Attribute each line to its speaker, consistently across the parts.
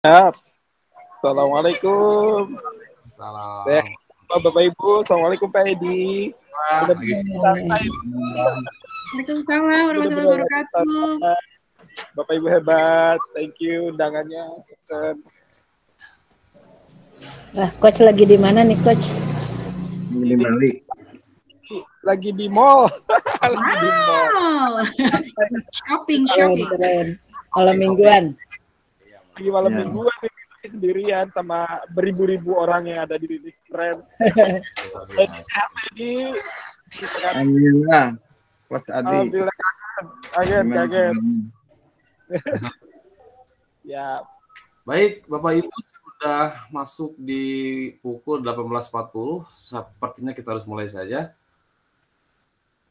Speaker 1: Ya, Assalamualaikum.
Speaker 2: Salam.
Speaker 1: Bapak Ibu, Assalamualaikum Pak Edi.
Speaker 2: Lagi
Speaker 1: Santai.
Speaker 3: Waalaikumsalam warahmatullahi wabarakatuh.
Speaker 1: Bapak Ibu hebat, thank you undangannya.
Speaker 4: Coach lagi di mana nih, Coach?
Speaker 2: di Bali.
Speaker 1: Lagi di mall.
Speaker 3: Wow. Shopping.
Speaker 4: Keren. Malam mingguan.
Speaker 1: Lagi malam mingguan nih, sendirian sama beribu-ribu orang yang ada di sini. Keren. Jadi,
Speaker 2: Alhamdulillah. Coach Adi.
Speaker 1: alhamdulillah kaget. Ya,
Speaker 2: Baik, Bapak Ibu sudah masuk di pukul 18.40. Sepertinya kita harus mulai saja.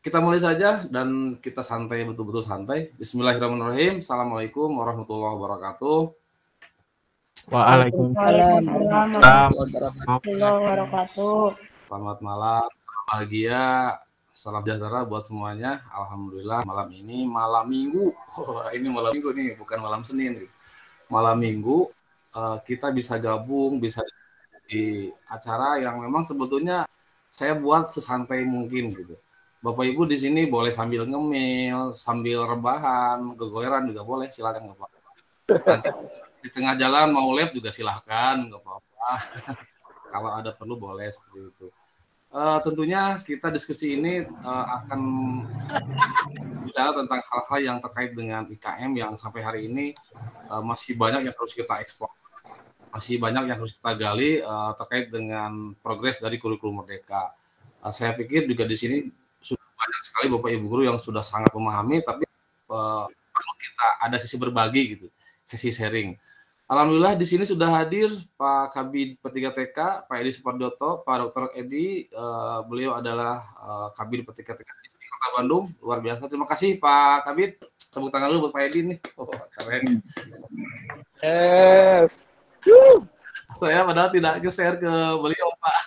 Speaker 2: Kita mulai saja dan kita santai, betul-betul santai. Bismillahirrahmanirrahim. Assalamualaikum warahmatullahi wabarakatuh.
Speaker 4: Waalaikumsalam
Speaker 3: warahmatullahi wabarakatuh.
Speaker 2: Selamat malam, selamat bahagia, salam sejahtera buat semuanya. Alhamdulillah malam ini malam Minggu. Ini malam Minggu nih, bukan malam Senin. Malam Minggu kita bisa gabung, bisa di acara yang memang sebetulnya saya buat sesantai mungkin gitu. Bapak Ibu di sini boleh sambil ngemil, sambil rebahan, kegoleran juga boleh, silakan nggak apa-apa. Nanti di tengah jalan mau lab juga silahkan, nggak apa-apa. Kalau ada perlu boleh seperti itu. Tentunya kita diskusi ini akan bicara tentang hal-hal yang terkait dengan IKM yang sampai hari ini masih banyak yang harus kita eksplor, masih banyak yang harus kita gali terkait dengan progres dari kurikulum Merdeka. Saya pikir juga di sini sudah banyak sekali Bapak Ibu guru yang sudah sangat memahami, tapi perlu kita ada sesi berbagi gitu, sesi sharing. Alhamdulillah di sini sudah hadir Pak Kabid P3TK, Pak Edi Supardoto, Pak Dr. Edi. Beliau adalah Kabid P3TK di Kota Bandung, luar biasa. Terima kasih Pak Kabid. Tepuk tangan dulu buat Pak Edi nih. Oh, keren.
Speaker 1: yes.
Speaker 2: Saya padahal tidak share ke beliau Pak.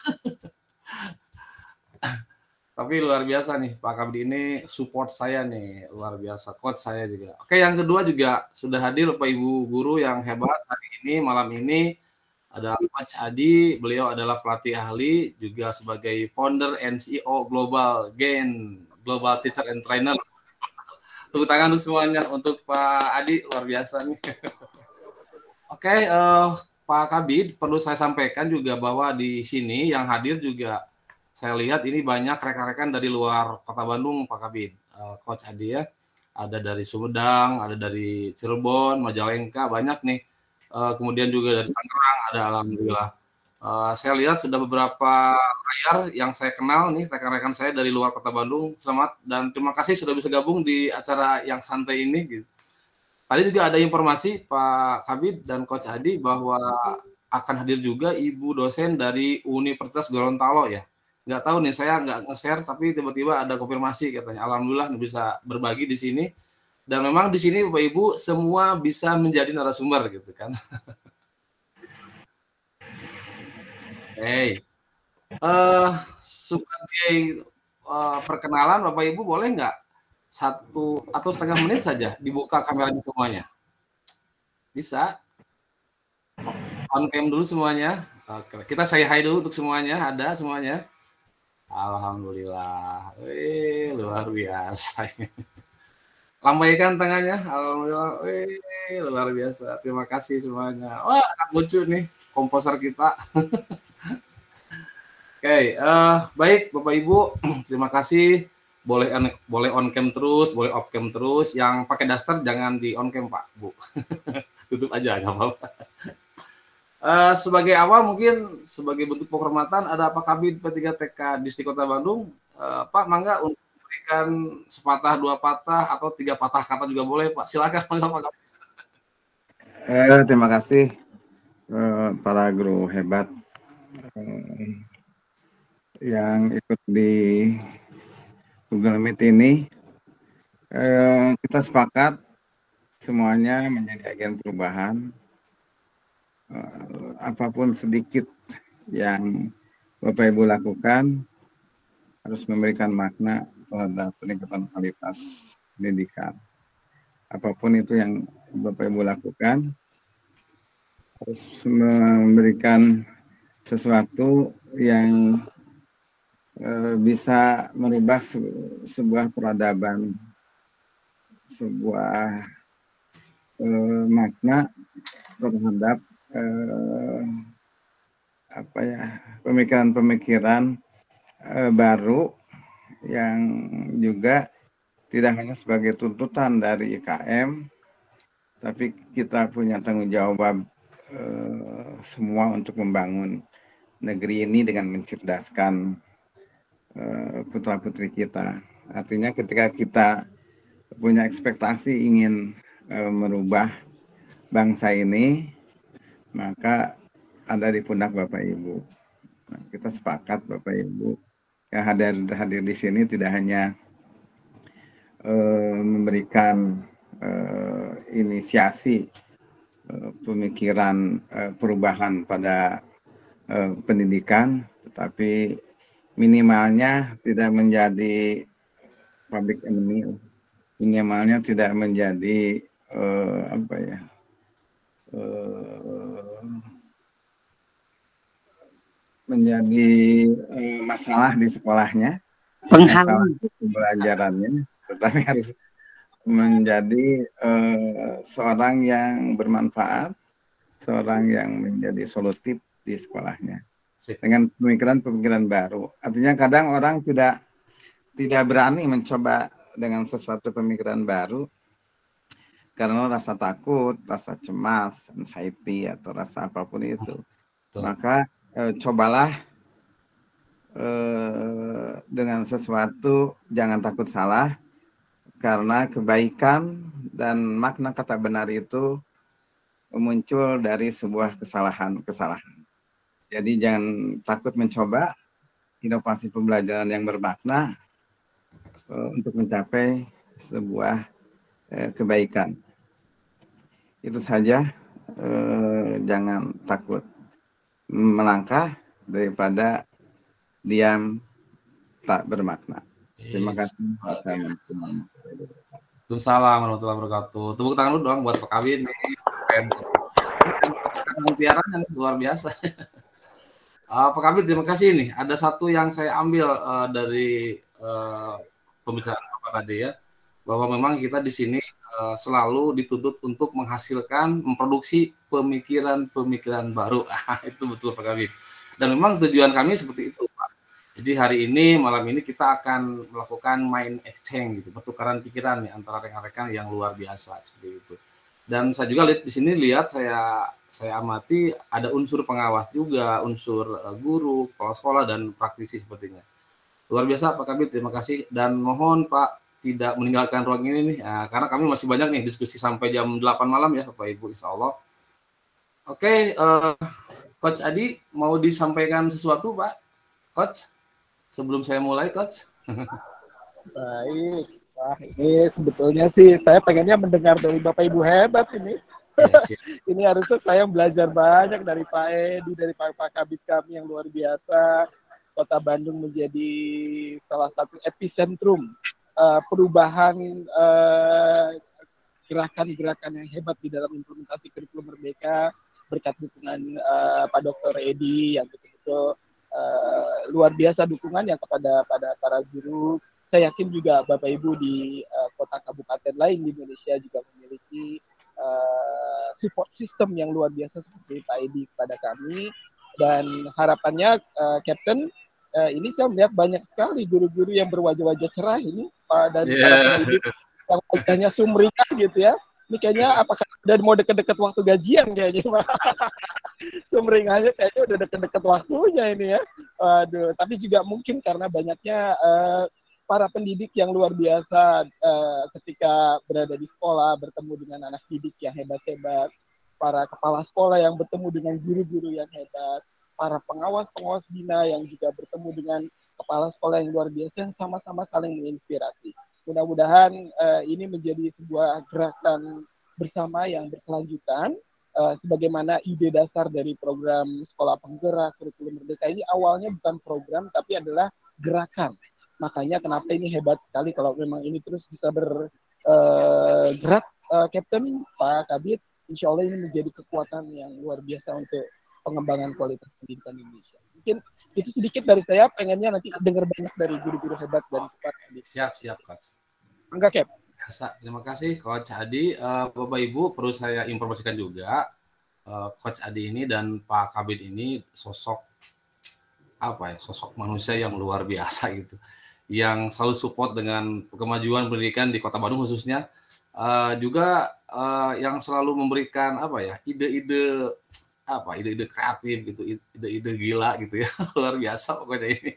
Speaker 2: Tapi luar biasa nih Pak Kabid ini support saya nih, luar biasa. Coach saya juga. Oke, yang kedua juga sudah hadir Bapak Ibu guru yang hebat hari ini, malam ini. Ada Coach Adi, beliau adalah pelatih ahli, juga sebagai founder and CEO Global Gain, Global Teacher and Trainer. Tepuk tangan untuk semuanya, untuk Pak Adi, luar biasa nih. Oke, Pak Kabid, perlu saya sampaikan juga bahwa di sini yang hadir juga saya lihat ini banyak rekan-rekan dari luar Kota Bandung, Pak Kabid. Coach Adi ya, ada dari Sumedang, ada dari Cirebon, Majalengka, banyak nih. Kemudian juga dari Tangerang ada, alhamdulillah. Saya lihat sudah beberapa layar yang saya kenal nih, rekan-rekan saya dari luar Kota Bandung. Selamat dan terima kasih sudah bisa gabung di acara yang santai ini. Gitu. Tadi juga ada informasi Pak Kabid dan Coach Adi bahwa akan hadir juga Ibu dosen dari Universitas Gorontalo ya. Nggak tahu nih, saya nggak nge-share, tapi tiba-tiba ada konfirmasi katanya. Alhamdulillah bisa berbagi di sini. Dan memang di sini Bapak Ibu semua bisa menjadi narasumber gitu kan. Hey, sebagai perkenalan Bapak Ibu boleh nggak 1 atau setengah menit saja dibuka kameranya semuanya? Bisa? On cam dulu semuanya. Oke, kita say hi dulu untuk semuanya, ada semuanya. Alhamdulillah, luar biasa. Lambaikan tangannya, alhamdulillah, luar biasa. Terima kasih semuanya. Wah, lucu nih komposer kita. Oke, baik Bapak Ibu, terima kasih. Boleh on cam terus, boleh off cam terus. Yang pakai daster jangan di on cam Pak, Bu. Tutup aja, nggak apa-apa. Sebagai awal mungkin sebagai bentuk penghormatan ada Pak Kabid P3TK Distrik Kota Bandung. Pak, mangga untuk memberikan sepatah, 2 patah atau 3 patah kata juga boleh Pak. Silakan Pak Kabid.
Speaker 5: Terima kasih para guru hebat yang ikut di Google Meet ini. Kita sepakat semuanya menjadi agen perubahan. Apapun sedikit yang Bapak Ibu lakukan harus memberikan makna terhadap peningkatan kualitas pendidikan. Apapun itu yang Bapak Ibu lakukan harus memberikan sesuatu yang bisa merubah sebuah peradaban, sebuah makna terhadap pemikiran-pemikiran baru yang juga tidak hanya sebagai tuntutan dari IKM, tapi kita punya tanggung jawab semua untuk membangun negeri ini dengan mencerdaskan putra-putri kita. Artinya ketika kita punya ekspektasi ingin merubah bangsa ini, maka ada di pundak Bapak Ibu. Nah, kita sepakat Bapak Ibu yang hadir di sini tidak hanya memberikan inisiasi pemikiran perubahan pada pendidikan, tetapi minimalnya tidak menjadi public enemy, minimalnya tidak menjadi menjadi masalah di sekolahnya, masalah pembelajarannya, tetapi harus menjadi seorang yang bermanfaat, seorang yang menjadi solutif di sekolahnya dengan pemikiran-pemikiran baru. Artinya kadang orang tidak berani mencoba dengan sesuatu pemikiran baru karena rasa takut, rasa cemas, anxiety atau rasa apapun itu. Maka cobalah dengan sesuatu, jangan takut salah, karena kebaikan dan makna kata benar itu muncul dari sebuah kesalahan. Jadi jangan takut mencoba inovasi pembelajaran yang bermakna untuk mencapai sebuah kebaikan. Itu saja, jangan takut melangkah daripada diam tak bermakna. Terima kasih.
Speaker 2: Waalaikumsalam warahmatullahi wabarakatuh. Tepuk tangan dulu dong buat Pak Kabid nih. Tiaran yang luar biasa. Pak Kabid, terima kasih nih. Ada satu yang saya ambil dari pembicaraan Bapak tadi ya, bahwa memang kita di sini selalu dituntut untuk menghasilkan, memproduksi pemikiran baru. Itu betul Pak Kabid. Dan memang tujuan kami seperti itu, Pak. Jadi hari ini, malam ini kita akan melakukan mind exchange, gitu, pertukaran pikiran nih antara rekan-rekan yang luar biasa seperti itu. Dan saya juga lihat di sini, saya amati ada unsur pengawas juga, unsur guru, kepala sekolah, dan praktisi sepertinya. Luar biasa Pak Kabid, terima kasih. Dan mohon Pak tidak meninggalkan ruang ini nih, karena kami masih banyak nih diskusi sampai jam 8 malam ya Bapak Ibu, insya Allah. Oke, Coach Adi, mau disampaikan sesuatu Pak? Coach, sebelum saya mulai Coach.
Speaker 1: Baik, wah ini sebetulnya sih saya pengennya mendengar dari Bapak Ibu hebat ini. Yes, ini harusnya saya belajar banyak dari Pak Edi, dari Pak Kabid kami yang luar biasa. Kota Bandung menjadi salah satu epicentrum perubahan gerakan-gerakan yang hebat di dalam implementasi kurikulum Merdeka berkat dukungan Pak Dr. Edi yang betul-betul luar biasa dukungannya kepada para guru. Saya yakin juga Bapak Ibu di kota kabupaten lain di Indonesia juga memiliki support system yang luar biasa seperti Pak Edi kepada kami, dan harapannya Captain ini saya melihat banyak sekali guru-guru yang berwajah-wajah cerah ini dan para pendidik yang wajahnya sumringah gitu ya. Ini kayaknya apakah udah mau deket-deket waktu gajian kayaknya Pak. Sumringahnya kayaknya udah deket-deket waktunya ini ya. Waduh, tapi juga mungkin karena banyaknya para pendidik yang luar biasa ketika berada di sekolah, bertemu dengan anak didik yang hebat-hebat, para kepala sekolah yang bertemu dengan guru-guru yang hebat, para pengawas-pengawas bina yang juga bertemu dengan kepala sekolah yang luar biasa yang sama-sama saling menginspirasi. Mudah-mudahan ini menjadi sebuah gerakan bersama yang berkelanjutan, sebagaimana ide dasar dari program Sekolah Penggerak Kurikulum Merdeka ini awalnya bukan program tapi adalah gerakan. Makanya kenapa ini hebat sekali kalau memang ini terus bisa bergerak, Captain, Pak Kabid, insya Allah ini menjadi kekuatan yang luar biasa untuk pengembangan kualitas pendidikan Indonesia. Mungkin itu sedikit dari saya, pengennya nanti dengar banyak dari guru-guru hebat dan cepat.
Speaker 2: Siap, Coach.
Speaker 1: Enggak, Cap.
Speaker 2: Terima kasih, Coach Adi. Bapak Ibu, perlu saya informasikan juga, Coach Adi ini dan Pak Kabid ini sosok manusia yang luar biasa gitu, yang selalu support dengan kemajuan pendidikan di Kota Bandung khususnya, juga yang selalu memberikan ide-ide kreatif gitu, ide-ide gila gitu ya. Luar biasa pokoknya ini.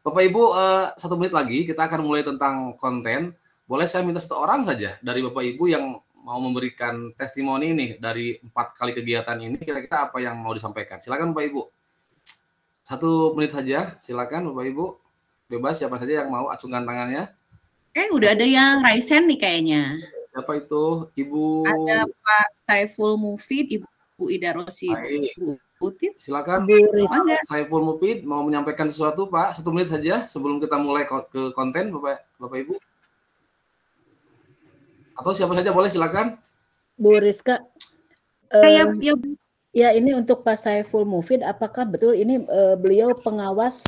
Speaker 2: Bapak Ibu, 1 menit lagi kita akan mulai tentang konten. Boleh saya minta 1 orang saja dari Bapak Ibu yang mau memberikan testimoni nih dari 4 kali kegiatan ini, kira-kira apa yang mau disampaikan? Silakan Bapak Ibu. 1 menit saja, silakan Bapak Ibu. Bebas siapa saja yang mau acungkan tangannya.
Speaker 3: Udah ada yang raise hand nih kayaknya.
Speaker 2: Siapa itu? Ibu.
Speaker 3: Ada Pak Saiful Mufid, Ibu Ida Rosid, Bu Utit.
Speaker 2: Silakan. Saiful Mufid mau menyampaikan sesuatu, Pak. 1 menit saja sebelum kita mulai ke konten, Bapak Ibu. Atau siapa saja boleh, silakan.
Speaker 4: Bu Rizka. Ya, ini untuk Pak Saiful Mufid, apakah betul ini beliau pengawas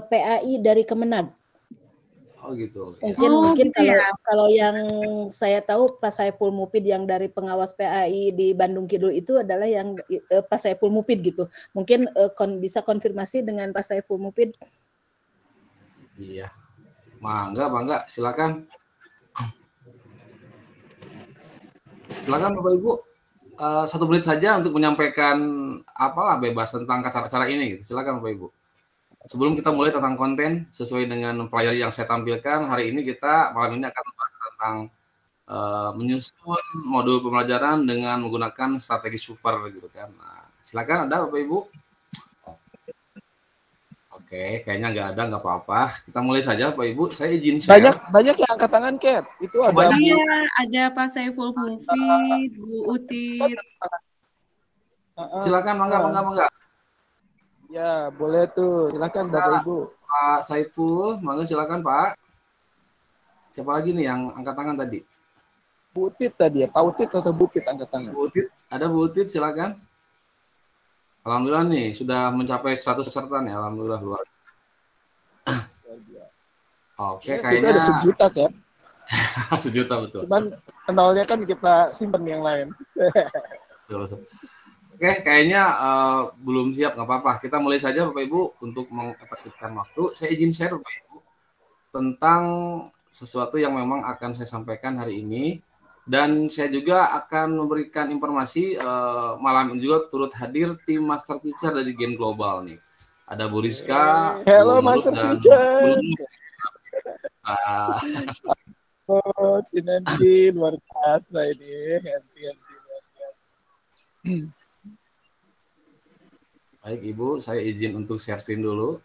Speaker 4: PAI dari Kemenag?
Speaker 2: Oh gitu.
Speaker 4: Mungkin
Speaker 3: gitu ya.
Speaker 4: Kalau yang saya tahu Pak Saiful Mufid yang dari pengawas PAI di Bandung Kidul itu adalah yang Pak Saiful Mufid gitu. Mungkin bisa konfirmasi dengan Pak Saiful Mufid.
Speaker 2: Iya. Mangga, silakan. Silakan Bapak Ibu. 1 menit saja untuk menyampaikan bebas tentang acara ini gitu. Silakan Bapak Ibu. Sebelum kita mulai tentang konten sesuai dengan flyer yang saya tampilkan, hari ini kita malam ini akan membahas tentang menyusun modul pembelajaran dengan menggunakan strategi super gitu kan. Nah, silakan ada Bapak Ibu. Oke, kayaknya nggak apa-apa. Kita mulai saja Bapak Ibu. Saya izin share.
Speaker 1: Banyak yang angkat tangan, Cap. Itu ada.
Speaker 3: Ada Pak Saiful Mufid, Bu Utit.
Speaker 2: Silakan, mangga.
Speaker 1: Ya, boleh tuh. Silakan Bapak Ibu.
Speaker 2: Pak Saiful, mangga silakan Pak. Siapa lagi nih yang angkat tangan tadi?
Speaker 1: Bu Utit tadi ya, Pak Utit atau Bu Utit angkat tangan?
Speaker 2: Bu Utit, ada Bu Utit, silakan. Alhamdulillah nih, sudah mencapai 100 peserta nih, alhamdulillah luar biasa. Oke, kayaknya
Speaker 1: ada 1 juta, Cap.
Speaker 2: 1 juta betul.
Speaker 1: Cuman kenalnya kan kita simpen yang lain.
Speaker 2: Betul. Oke, kayaknya belum siap, nggak apa-apa. Kita mulai saja Bapak Ibu untuk mengefektifkan waktu. Saya izin share Bapak Ibu tentang sesuatu yang memang akan saya sampaikan hari ini. Dan saya juga akan memberikan informasi malam ini juga turut hadir tim Master Teacher dari Gen Global nih. Ada Bu Rizka,
Speaker 1: Halo Master Teacher. Nanti luar biasa ini.
Speaker 2: Baik Ibu, saya izin untuk share screen dulu.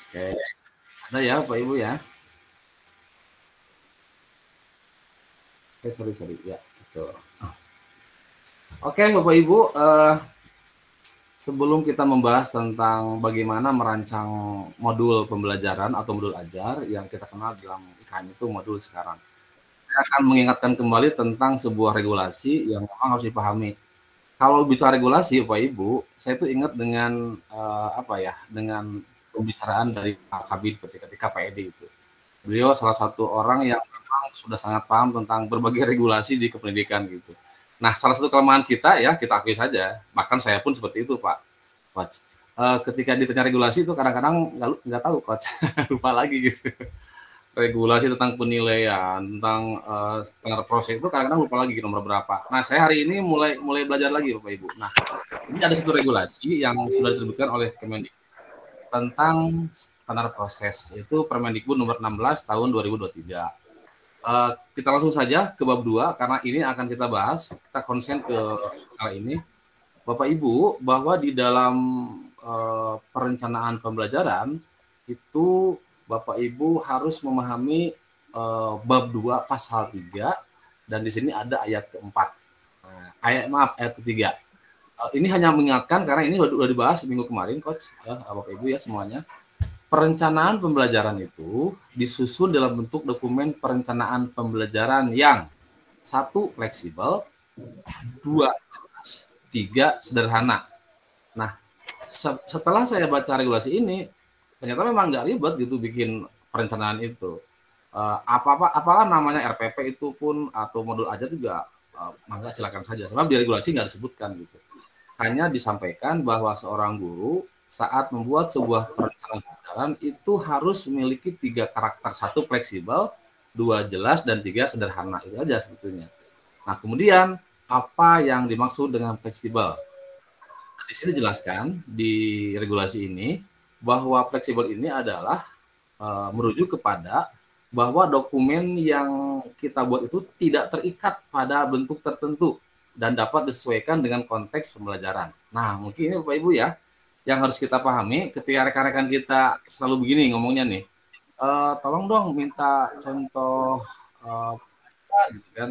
Speaker 2: Oke, ada ya Pak Ibu ya. Oke, sorry ya, betul. Oke Bapak Ibu, sebelum kita membahas tentang bagaimana merancang modul pembelajaran atau modul ajar yang kita kenal dalam IKN itu modul sekarang, saya akan mengingatkan kembali tentang sebuah regulasi yang memang harus dipahami. Kalau bicara regulasi Bapak Ibu, saya itu ingat dengan dengan pembicaraan dari Pak Kabid ketika Pak Edi itu. Beliau salah satu orang yang memang sudah sangat paham tentang berbagai regulasi di kependidikan gitu. Nah, salah satu kelemahan kita ya, kita akui saja, bahkan saya pun seperti itu Pak Coach. Ketika ditanya regulasi itu kadang-kadang nggak tahu Coach, lupa lagi gitu. Regulasi tentang penilaian, tentang standar proses itu kadang-kadang lupa lagi nomor berapa. Nah, saya hari ini mulai belajar lagi Bapak Ibu. Nah, ini ada satu regulasi yang sudah diterbitkan oleh Kemendikbud tentang standar proses, itu Permendikbud nomor 16 tahun 2023. Kita langsung saja ke bab 2 karena ini akan kita bahas, kita konsen ke masalah ini. Bapak Ibu, bahwa di dalam perencanaan pembelajaran itu Bapak Ibu harus memahami bab 2 pasal 3 dan di sini ada ayat keempat. Ayat ketiga. Ini hanya mengingatkan karena ini sudah dibahas minggu kemarin Coach, Bapak Ibu ya semuanya. perencanaan pembelajaran itu disusun dalam bentuk dokumen perencanaan pembelajaran yang 1. fleksibel, 2. jelas, 3. sederhana. Nah, setelah saya baca regulasi ini, ternyata memang nggak ribet gitu bikin perencanaan itu. Apalah namanya RPP itu pun atau modul aja juga mangga silakan saja. Sebab di regulasi nggak disebutkan gitu. Hanya disampaikan bahwa seorang guru saat membuat sebuah perencanaan pembelajaran itu harus memiliki 3 karakter, 1 fleksibel, 2 jelas, dan 3 sederhana. Itu aja sebetulnya. Nah, kemudian apa yang dimaksud dengan fleksibel? Nah, di sini dijelaskan di regulasi ini bahwa fleksibel ini adalah merujuk kepada bahwa dokumen yang kita buat itu tidak terikat pada bentuk tertentu dan dapat disesuaikan dengan konteks pembelajaran. Nah, mungkin ini Bapak Ibu ya, yang harus kita pahami ketika rekan-rekan kita selalu begini ngomongnya nih, tolong dong minta contoh gitu kan,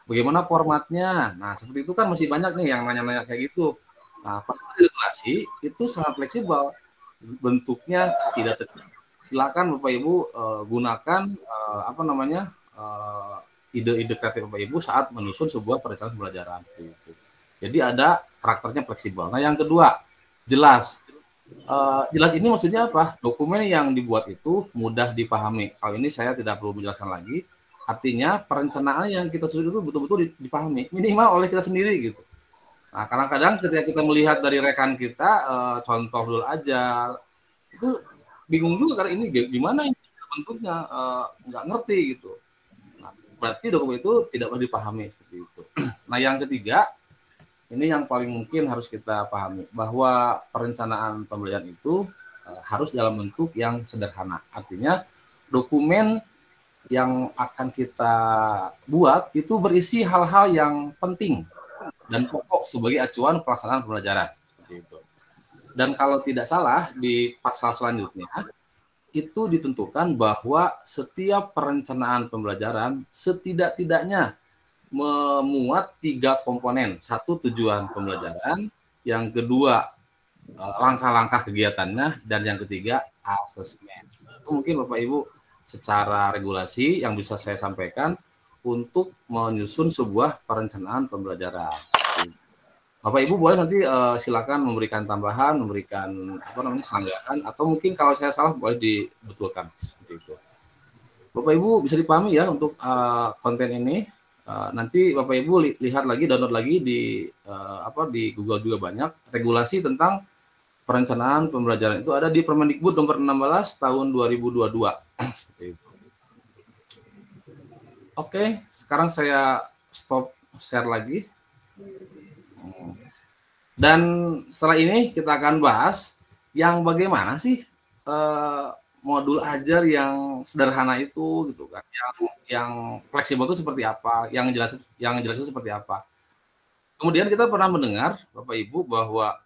Speaker 2: bagaimana formatnya. Nah, seperti itu kan masih banyak nih yang nanya-nanya kayak gitu. Nah, pada regulasi itu sangat fleksibel, bentuknya tidak terikat. Silakan Bapak Ibu gunakan ide-ide kreatif Bapak Ibu saat menyusun sebuah perencanaan pembelajaran seperti itu. Jadi ada karakternya fleksibel. Nah, yang kedua, jelas. Jelas ini maksudnya apa? Dokumen yang dibuat itu mudah dipahami. Kalau ini saya tidak perlu menjelaskan lagi. Artinya perencanaan yang kita susun itu betul-betul dipahami, minimal oleh kita sendiri gitu. Nah, kadang-kadang ketika kita melihat dari rekan kita contoh dulu aja, itu bingung juga karena ini gimana ini bentuknya, nggak ngerti gitu. Nah, berarti dokumen itu tidak perlu dipahami seperti itu. Nah, yang ketiga, ini yang paling mungkin harus kita pahami, bahwa perencanaan pembelajaran itu harus dalam bentuk yang sederhana. Artinya dokumen yang akan kita buat itu berisi hal-hal yang penting dan pokok sebagai acuan pelaksanaan pembelajaran. Seperti itu. Dan kalau tidak salah di pasal selanjutnya itu ditentukan bahwa setiap perencanaan pembelajaran setidak-tidaknya memuat 3 komponen. 1, tujuan pembelajaran, yang kedua langkah-langkah kegiatannya, dan yang ketiga asesmen. Itu mungkin Bapak Ibu secara regulasi yang bisa saya sampaikan untuk menyusun sebuah perencanaan pembelajaran. Bapak Ibu boleh nanti silakan memberikan tambahan, memberikan sanggahan, atau mungkin kalau saya salah boleh dibetulkan seperti itu. Bapak Ibu bisa dipahami ya untuk konten ini. Nanti Bapak Ibu lihat lagi, download lagi di Google juga banyak regulasi tentang perencanaan pembelajaran. Itu ada di Permendikbud nomor 16 tahun 2022 seperti itu. Oke, sekarang saya stop share lagi. Dan setelah ini kita akan bahas yang bagaimana sih modul ajar yang sederhana itu gitu kan, yang fleksibel itu seperti apa, yang jelas itu seperti apa. Kemudian kita pernah mendengar Bapak Ibu bahwa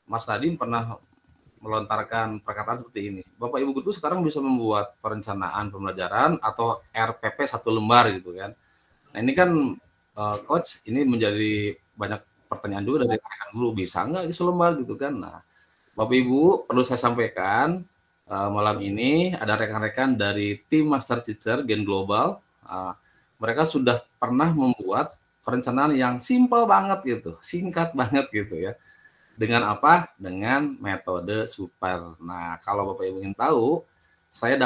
Speaker 2: Mas Nadiem pernah melontarkan perkataan seperti ini. Bapak Ibu guru sekarang bisa membuat perencanaan pembelajaran atau RPP 1 lembar gitu kan. Nah, ini kan coach, ini menjadi banyak pertanyaan juga dari rekan guru, bisa nggak selembar gitu kan. Nah, Bapak Ibu perlu saya sampaikan malam ini ada rekan-rekan dari tim Master Teacher Gen Global. Mereka sudah pernah membuat perencanaan yang simpel banget gitu, singkat banget gitu ya. Dengan apa? Dengan metode super. Nah, kalau Bapak Ibu ingin tahu, kami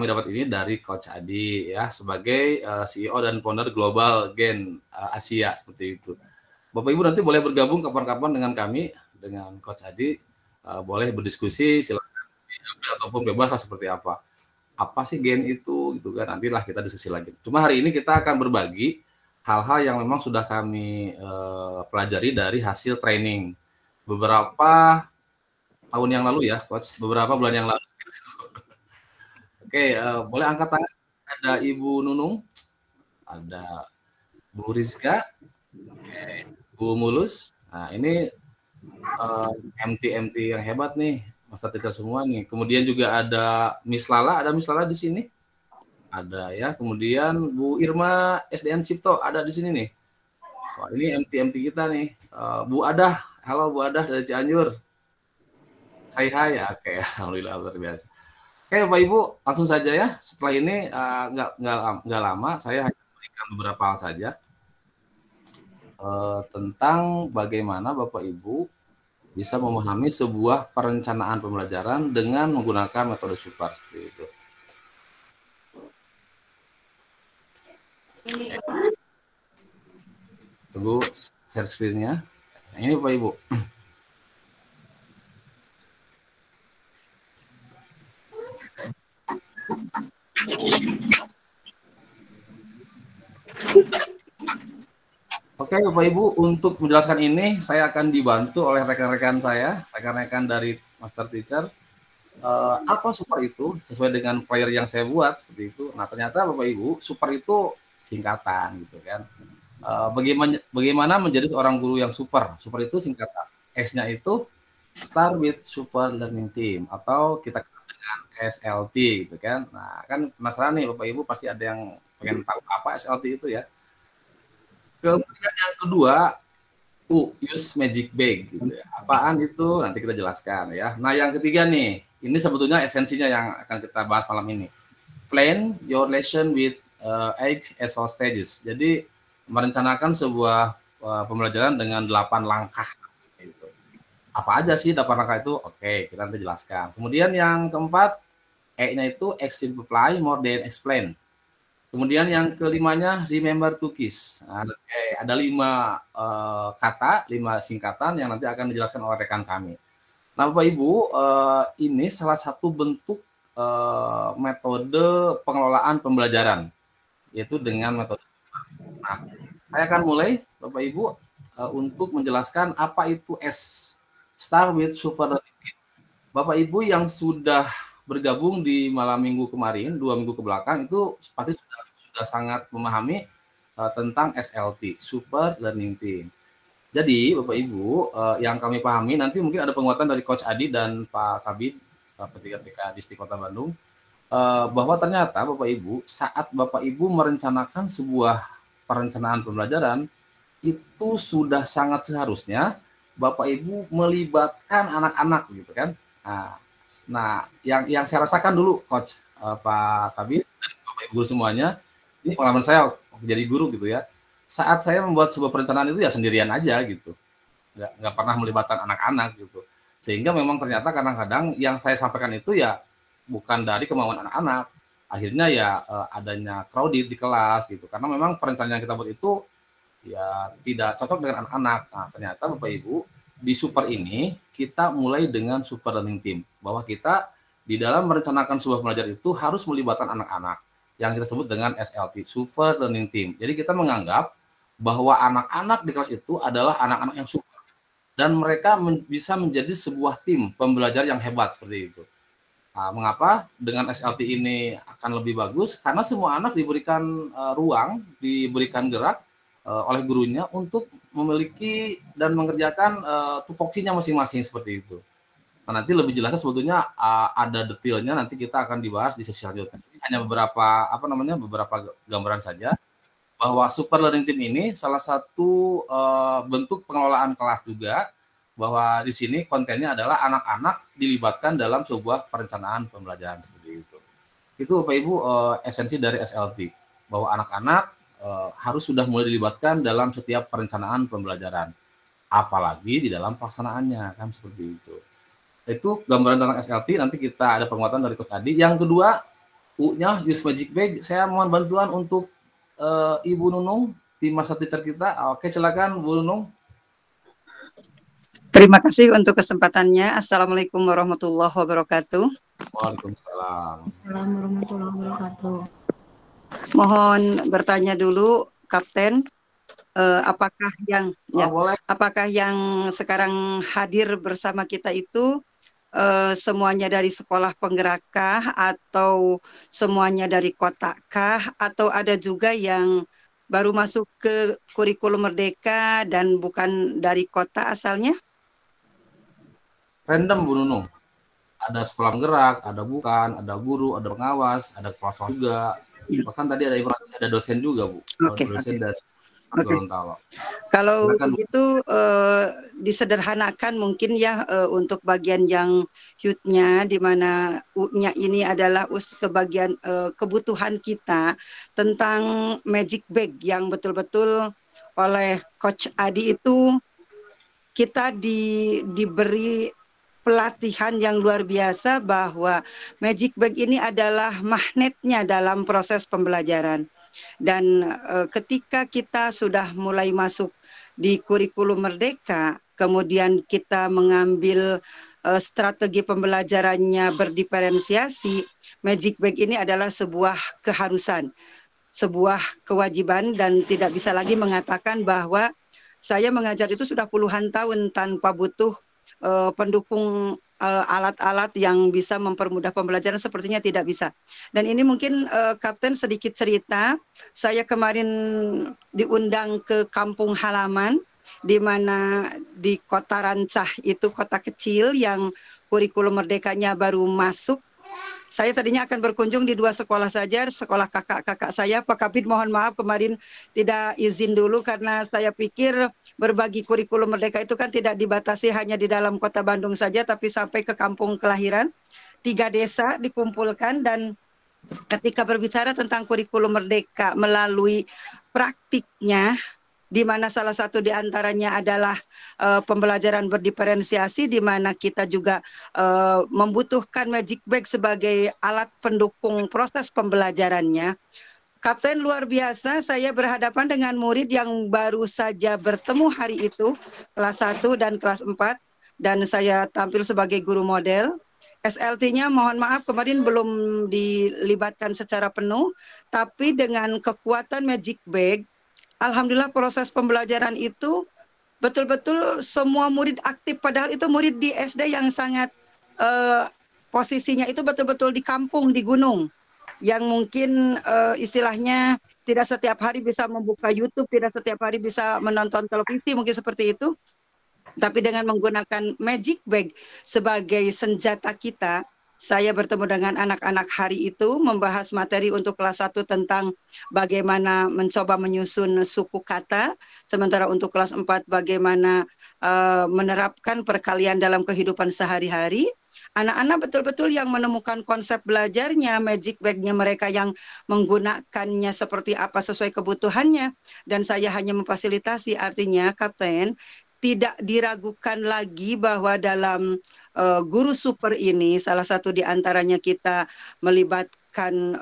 Speaker 2: dapat ini dari Coach Adi ya, sebagai CEO dan founder Global Gen Asia seperti itu. Bapak Ibu nanti boleh bergabung kapan-kapan dengan kami, dengan Coach Adi, boleh berdiskusi, silakan ataupun bebas lah seperti apa. Apa sih Gen itu gitu kan, nantilah kita diskusi lagi. Cuma hari ini kita akan berbagi hal-hal yang memang sudah kami pelajari dari hasil training beberapa tahun yang lalu ya, Coach, beberapa bulan yang lalu. Oke, boleh angkat tangan. Ada Ibu Nunung, ada Bu Rizka, Bu Mulus. Nah, ini MT yang hebat nih, Master Teacher semua nih. Kemudian juga ada Miss Lala, di sini. Ada ya. Kemudian Bu Irma SDN Cipto ada di sini nih. Wah, ini MT kita nih. Bu Adah, halo Bu Adah dari Cianjur. Say hi ya, oke. Alhamdulillah luar biasa. Oke, Bapak Ibu, langsung saja ya. Setelah ini nggak lama, saya hanya memberikan beberapa hal saja tentang bagaimana Bapak Ibu bisa memahami sebuah perencanaan pembelajaran dengan menggunakan metode super seperti itu. Tunggu share screen-nya. Nah, ini Bapak Ibu. Oke, Bapak Ibu, untuk menjelaskan ini saya akan dibantu oleh rekan-rekan saya, rekan-rekan dari Master Teacher. Apa super itu sesuai dengan player yang saya buat seperti itu. Nah, ternyata Bapak Ibu, super itu singkatan gitu kan. Bagaimana menjadi seorang guru yang super? Super itu singkatan. S-nya itu Start with Super Learning Team atau kita kenal dengan SLT gitu kan. Nah, kan penasaran nih Bapak Ibu, pasti ada yang pengen tahu apa SLT itu ya. Kemudian yang kedua, use magic bag gitu ya. Apaan itu? Nanti kita jelaskan ya. Nah, yang ketiga nih, ini sebetulnya esensinya yang akan kita bahas malam ini. Plan your lesson with 8 essential stages. Jadi merencanakan sebuah pembelajaran dengan 8 langkah gitu. Apa aja sih 8 langkah itu? Oke, kita nanti jelaskan. Kemudian yang keempat, E-nya itu simplify more than explain. Kemudian yang kelimanya, remember to kiss. Nah, ada 5 kata, 5 singkatan yang nanti akan dijelaskan oleh rekan kami. Nah, Bapak Ibu, ini salah satu bentuk metode pengelolaan pembelajaran, yaitu dengan metode. Nah, saya akan mulai, Bapak Ibu, untuk menjelaskan apa itu S. Start with Super Learning Team. Bapak Ibu yang sudah bergabung di malam minggu kemarin, 2 minggu ke belakang, itu pasti sudah sangat memahami tentang SLT, Super Learning Team. Jadi, Bapak Ibu, yang kami pahami, nanti mungkin ada penguatan dari Coach Adi dan Pak Kabid, ketika Distrik Kota Bandung, bahwa ternyata Bapak Ibu, saat Bapak Ibu merencanakan sebuah perencanaan pembelajaran, itu sudah sangat seharusnya Bapak Ibu melibatkan anak-anak, gitu kan. Nah, yang saya rasakan dulu, Coach Pak Kabid, dan Bapak Ibu semuanya, ini pengalaman saya waktu jadi guru gitu ya. Saat saya membuat sebuah perencanaan itu ya sendirian aja gitu. Nggak pernah melibatkan anak-anak gitu. Sehingga memang ternyata kadang-kadang yang saya sampaikan itu ya bukan dari kemauan anak-anak. Akhirnya ya adanya crowded di kelas gitu. Karena memang perencanaan yang kita buat itu ya tidak cocok dengan anak-anak. Nah, ternyata Bapak Ibu, di super ini kita mulai dengan Super Learning Team. Bahwa kita di dalam merencanakan sebuah pembelajaran itu harus melibatkan anak-anak, yang kita sebut dengan SLT, Super Learning Team. Jadi kita menganggap bahwa anak-anak di kelas itu adalah anak-anak yang super. Dan mereka bisa menjadi sebuah tim pembelajar yang hebat seperti itu. Nah, mengapa dengan SLT ini akan lebih bagus? Karena semua anak diberikan ruang, diberikan gerak oleh gurunya untuk memiliki dan mengerjakan tupoksinya masing-masing seperti itu. Nah, nanti lebih jelasnya sebetulnya ada detailnya, nanti kita akan dibahas di sesi selanjutnya. Hanya beberapa gambaran saja bahwa Super Learning Team ini salah satu bentuk pengelolaan kelas juga, bahwa di sini kontennya adalah anak-anak dilibatkan dalam sebuah perencanaan pembelajaran seperti itu. Itu Bapak Ibu esensi dari SLT, bahwa anak-anak harus sudah mulai dilibatkan dalam setiap perencanaan pembelajaran, apalagi di dalam pelaksanaannya, kan seperti itu. Itu gambaran tentang SLT, nanti kita ada penguatan dari Coach Adi. Yang kedua, U-nya use magic bag. Saya mohon bantuan untuk Ibu Nunung, tim Master Teacher kita. Oke, silakan Bu Nunung.
Speaker 6: Terima kasih untuk kesempatannya. Assalamualaikum warahmatullahi wabarakatuh.
Speaker 2: Waalaikumsalam.
Speaker 3: Assalamualaikum warahmatullahi wabarakatuh.
Speaker 6: Mohon bertanya dulu, Kapten. Apakah yang sekarang hadir bersama kita itu semuanya dari sekolah penggerakkah, atau semuanya dari kotakah, atau ada juga yang baru masuk ke kurikulum Merdeka dan bukan dari kota asalnya?
Speaker 2: Random Bu Nunung. Ada sekolah penggerak, ada bukan, ada guru, ada pengawas, ada kepala juga. Bahkan tadi ada dosen juga Bu.
Speaker 6: Oke.
Speaker 2: Dosen dari Gorontalo.
Speaker 6: Kalau
Speaker 2: Silakan, Bu.
Speaker 6: begitu disederhanakan mungkin ya untuk bagian yang youth-nya, di mana U-nya ini adalah kebutuhan kita tentang magic bag yang betul-betul oleh Coach Adi itu kita diberi pelatihan yang luar biasa bahwa magic bag ini adalah magnetnya dalam proses pembelajaran. Dan ketika kita sudah mulai masuk di kurikulum Merdeka, kemudian kita mengambil strategi pembelajarannya berdiferensiasi, magic bag ini adalah sebuah keharusan, sebuah kewajiban, dan tidak bisa lagi mengatakan bahwa saya mengajar itu sudah puluhan tahun tanpa butuh pendukung alat-alat yang bisa mempermudah pembelajaran, sepertinya tidak bisa. Dan ini mungkin Kapten sedikit cerita, saya kemarin diundang ke kampung halaman, di mana di Kota Rancah itu kota kecil yang kurikulum Merdekanya baru masuk. Saya tadinya akan berkunjung di 2 sekolah saja, sekolah kakak-kakak saya. Pak Kabid mohon maaf kemarin tidak izin dulu karena saya pikir berbagi kurikulum Merdeka itu kan tidak dibatasi hanya di dalam kota Bandung saja, tapi sampai ke kampung kelahiran. 3 desa dikumpulkan, dan ketika berbicara tentang kurikulum Merdeka melalui praktiknya, di mana salah satu di antaranya adalah pembelajaran berdiferensiasi, di mana kita juga membutuhkan magic bag sebagai alat pendukung proses pembelajarannya. Kapten, luar biasa, saya berhadapan dengan murid yang baru saja bertemu hari itu, kelas 1 dan kelas 4, dan saya tampil sebagai guru model. SLT-nya mohon maaf kemarin belum dilibatkan secara penuh, tapi dengan kekuatan magic bag, alhamdulillah proses pembelajaran itu betul-betul semua murid aktif, padahal itu murid di SD yang sangat posisinya itu betul-betul di kampung, di gunung, yang mungkin istilahnya tidak setiap hari bisa membuka YouTube, tidak setiap hari bisa menonton televisi, mungkin seperti itu. Tapi dengan menggunakan magic bag sebagai senjata kita, saya bertemu dengan anak-anak hari itu membahas materi untuk kelas 1 tentang bagaimana mencoba menyusun suku kata, sementara untuk kelas 4 bagaimana menerapkan perkalian dalam kehidupan sehari-hari. Anak-anak betul-betul yang menemukan konsep belajarnya, magic bag-nya mereka yang menggunakannya seperti apa sesuai kebutuhannya, dan saya hanya memfasilitasi. Artinya Kapten, tidak diragukan lagi bahwa dalam guru super ini salah satu di antaranya kita melibatkan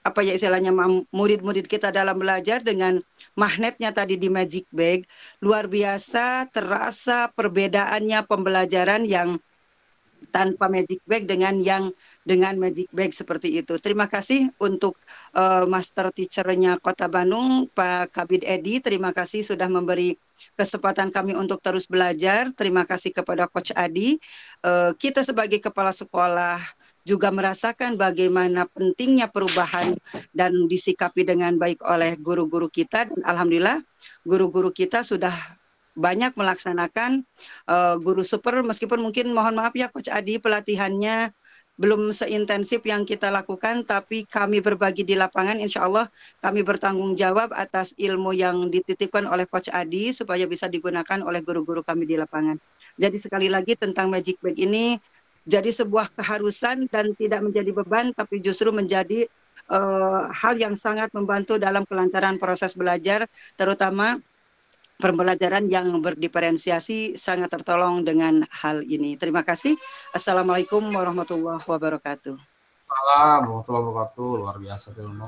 Speaker 6: apa ya istilahnya murid-murid kita dalam belajar dengan magnetnya tadi di magic bag. Luar biasa terasa perbedaannya pembelajaran yang tanpa magic bag dengan yang dengan magic bag seperti itu. Terima kasih untuk master teacher-nya Kota Bandung, Pak Kabid Edi. Terima kasih sudah memberi kesempatan kami untuk terus belajar. Terima kasih kepada Coach Adi. Kita sebagai kepala sekolah juga merasakan bagaimana pentingnya perubahan dan disikapi dengan baik oleh guru-guru kita. Dan alhamdulillah guru-guru kita sudah banyak melaksanakan guru super, meskipun mungkin mohon maaf ya Coach Adi, pelatihannya belum seintensif yang kita lakukan, tapi kami berbagi di lapangan. Insya Allah kami bertanggung jawab atas ilmu yang dititipkan oleh Coach Adi supaya bisa digunakan oleh guru-guru kami di lapangan. Jadi sekali lagi tentang magic bag ini jadi sebuah keharusan dan tidak menjadi beban, tapi justru menjadi hal yang sangat membantu dalam kelancaran proses belajar, terutama pembelajaran yang berdiferensiasi sangat tertolong dengan hal ini. Terima kasih. Assalamualaikum warahmatullahi wabarakatuh.
Speaker 2: Assalamualaikum warahmatullahi wabarakatuh. Luar biasa Tilno.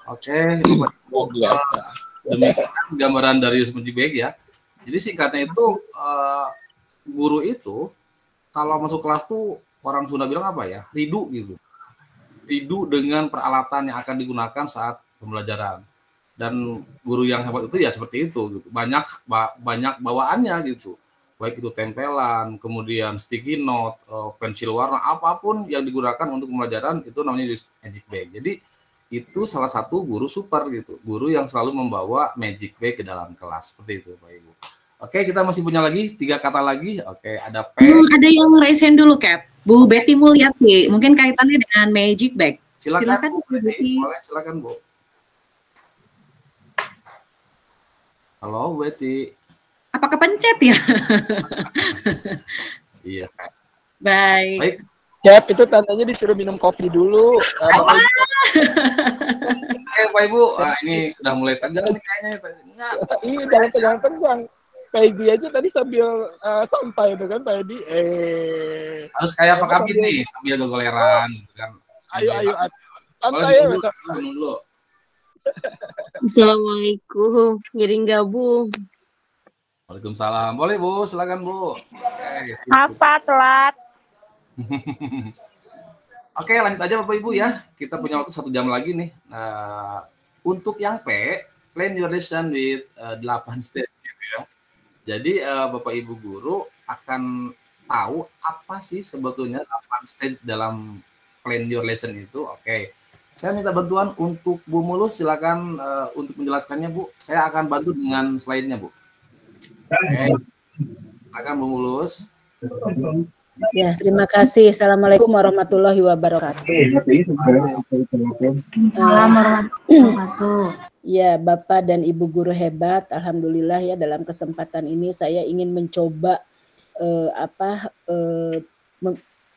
Speaker 2: Oke, luar biasa. Demikian gambaran dari magic bag ya. Jadi singkatnya itu guru itu kalau masuk kelas tuh orang Sunda bilang apa ya? Ridu gitu. Ridu dengan peralatan yang akan digunakan saat pembelajaran. Dan guru yang hebat itu ya seperti itu gitu. Banyak bawaannya gitu. Baik itu tempelan, kemudian sticky note, pensil warna, apapun yang digunakan untuk pembelajaran itu namanya magic bag. Jadi itu salah satu guru super gitu. Guru yang selalu membawa magic bag ke dalam kelas. Seperti itu Pak Ibu. Oke, kita masih punya lagi 3 kata lagi. Oke, ada P.
Speaker 3: Ada yang raise hand dulu, Cap. Bu Betty Mulyati, mungkin kaitannya dengan magic bag. Silakan Bu Betty.
Speaker 2: Boleh, silakan Bu. Halo, Betty.
Speaker 3: Apakah pencet ya?
Speaker 2: Iya.
Speaker 3: Baik.
Speaker 1: Cap, itu tandanya disuruh minum kopi dulu.
Speaker 2: Oke, Pak Ibu. Nah, ini sudah mulai tegang nih kayaknya.
Speaker 1: Iya, jangan tegang-tegang. Pak Edi aja tadi sambil santai itu kan, Pak Edi.
Speaker 2: Harus kayak Pak Kabin nih, sambil gogoleran gitu kan.
Speaker 1: Ayo, santai ya.
Speaker 2: Dulu.
Speaker 7: Assalamualaikum, giring gabung.
Speaker 2: Waalaikumsalam. Boleh Bu, silakan Bu.
Speaker 7: Apa telat?
Speaker 2: Oke, lanjut aja Bapak Ibu ya. Kita punya waktu 1 jam lagi nih. Untuk yang P, plan your lesson with 8 stage gitu ya. Jadi Bapak Ibu guru akan tahu apa sih sebetulnya 8 stage dalam plan your lesson itu. Oke. Saya minta bantuan untuk Bu Mulus, silakan untuk menjelaskannya Bu. Saya akan bantu dengan slide-nya Bu. Oke. Silakan Bu Mulus.
Speaker 4: Ya, terima kasih. Assalamualaikum warahmatullahi wabarakatuh.
Speaker 7: Assalamualaikum warahmatullahi wabarakatuh.
Speaker 4: Ya, Bapak dan Ibu guru hebat, alhamdulillah ya dalam kesempatan ini saya ingin mencoba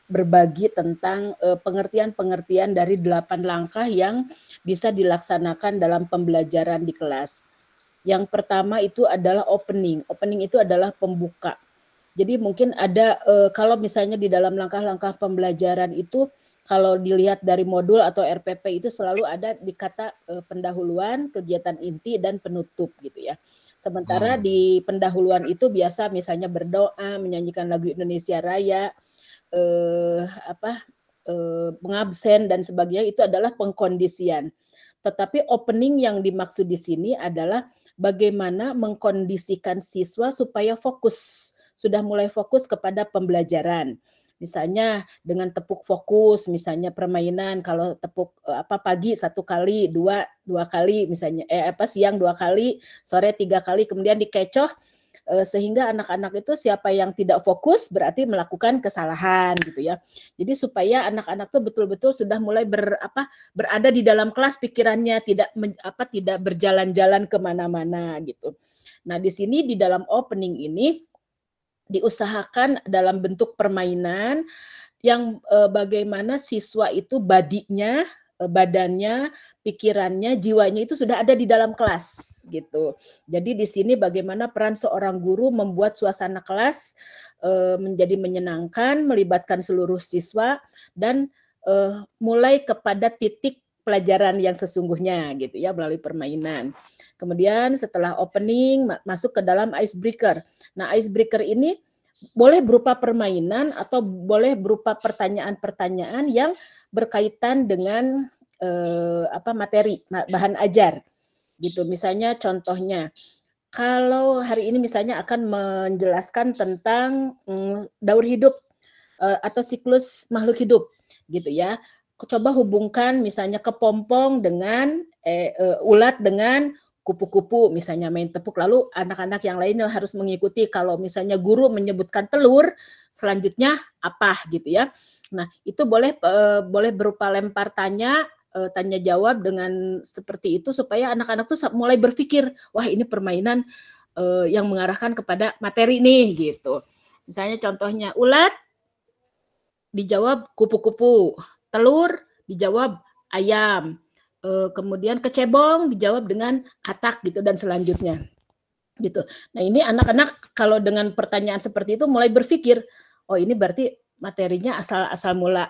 Speaker 4: berbagi tentang pengertian-pengertian dari 8 langkah yang bisa dilaksanakan dalam pembelajaran di kelas. Yang pertama itu adalah opening. Opening itu adalah pembuka. Jadi mungkin ada kalau misalnya di dalam langkah-langkah pembelajaran itu kalau dilihat dari modul atau RPP itu selalu ada di kata pendahuluan, kegiatan inti dan penutup gitu ya. Sementara di pendahuluan itu biasa misalnya berdoa, menyanyikan lagu Indonesia Raya, mengabsen dan sebagainya, itu adalah pengkondisian. Tetapi opening yang dimaksud di sini adalah bagaimana mengkondisikan siswa supaya fokus, sudah mulai fokus kepada pembelajaran. Misalnya dengan tepuk fokus, misalnya permainan, kalau tepuk pagi 1 kali, 2 kali misalnya, siang 2 kali, sore 3 kali, kemudian dikecoh, sehingga anak-anak itu siapa yang tidak fokus berarti melakukan kesalahan gitu ya. Jadi supaya anak-anak itu betul-betul sudah mulai berada di dalam kelas, pikirannya tidak berjalan-jalan kemana-mana gitu. Nah di sini di dalam opening ini diusahakan dalam bentuk permainan yang bagaimana siswa itu badinya, badannya, pikirannya, jiwanya itu sudah ada di dalam kelas gitu. Jadi di sini bagaimana peran seorang guru membuat suasana kelas menjadi menyenangkan, melibatkan seluruh siswa dan mulai kepada titik pelajaran yang sesungguhnya gitu ya melalui permainan. Kemudian setelah opening masuk ke dalam icebreaker. Nah, icebreaker ini boleh berupa permainan atau boleh berupa pertanyaan-pertanyaan yang berkaitan dengan materi, bahan ajar. Gitu. Misalnya contohnya, kalau hari ini misalnya akan menjelaskan tentang daur hidup atau siklus makhluk hidup gitu ya. Coba hubungkan misalnya kepompong dengan ulat dengan kupu-kupu, misalnya main tepuk, lalu anak-anak yang lain harus mengikuti. Kalau misalnya guru menyebutkan telur, selanjutnya apa gitu ya. Nah, itu boleh berupa lempar tanya jawab dengan seperti itu supaya anak-anak tuh mulai berpikir, wah ini permainan yang mengarahkan kepada materi nih gitu. Misalnya contohnya ulat dijawab kupu-kupu, telur dijawab ayam, kemudian kecebong dijawab dengan katak gitu dan selanjutnya gitu. Nah ini anak-anak kalau dengan pertanyaan seperti itu mulai berpikir, oh ini berarti materinya asal mula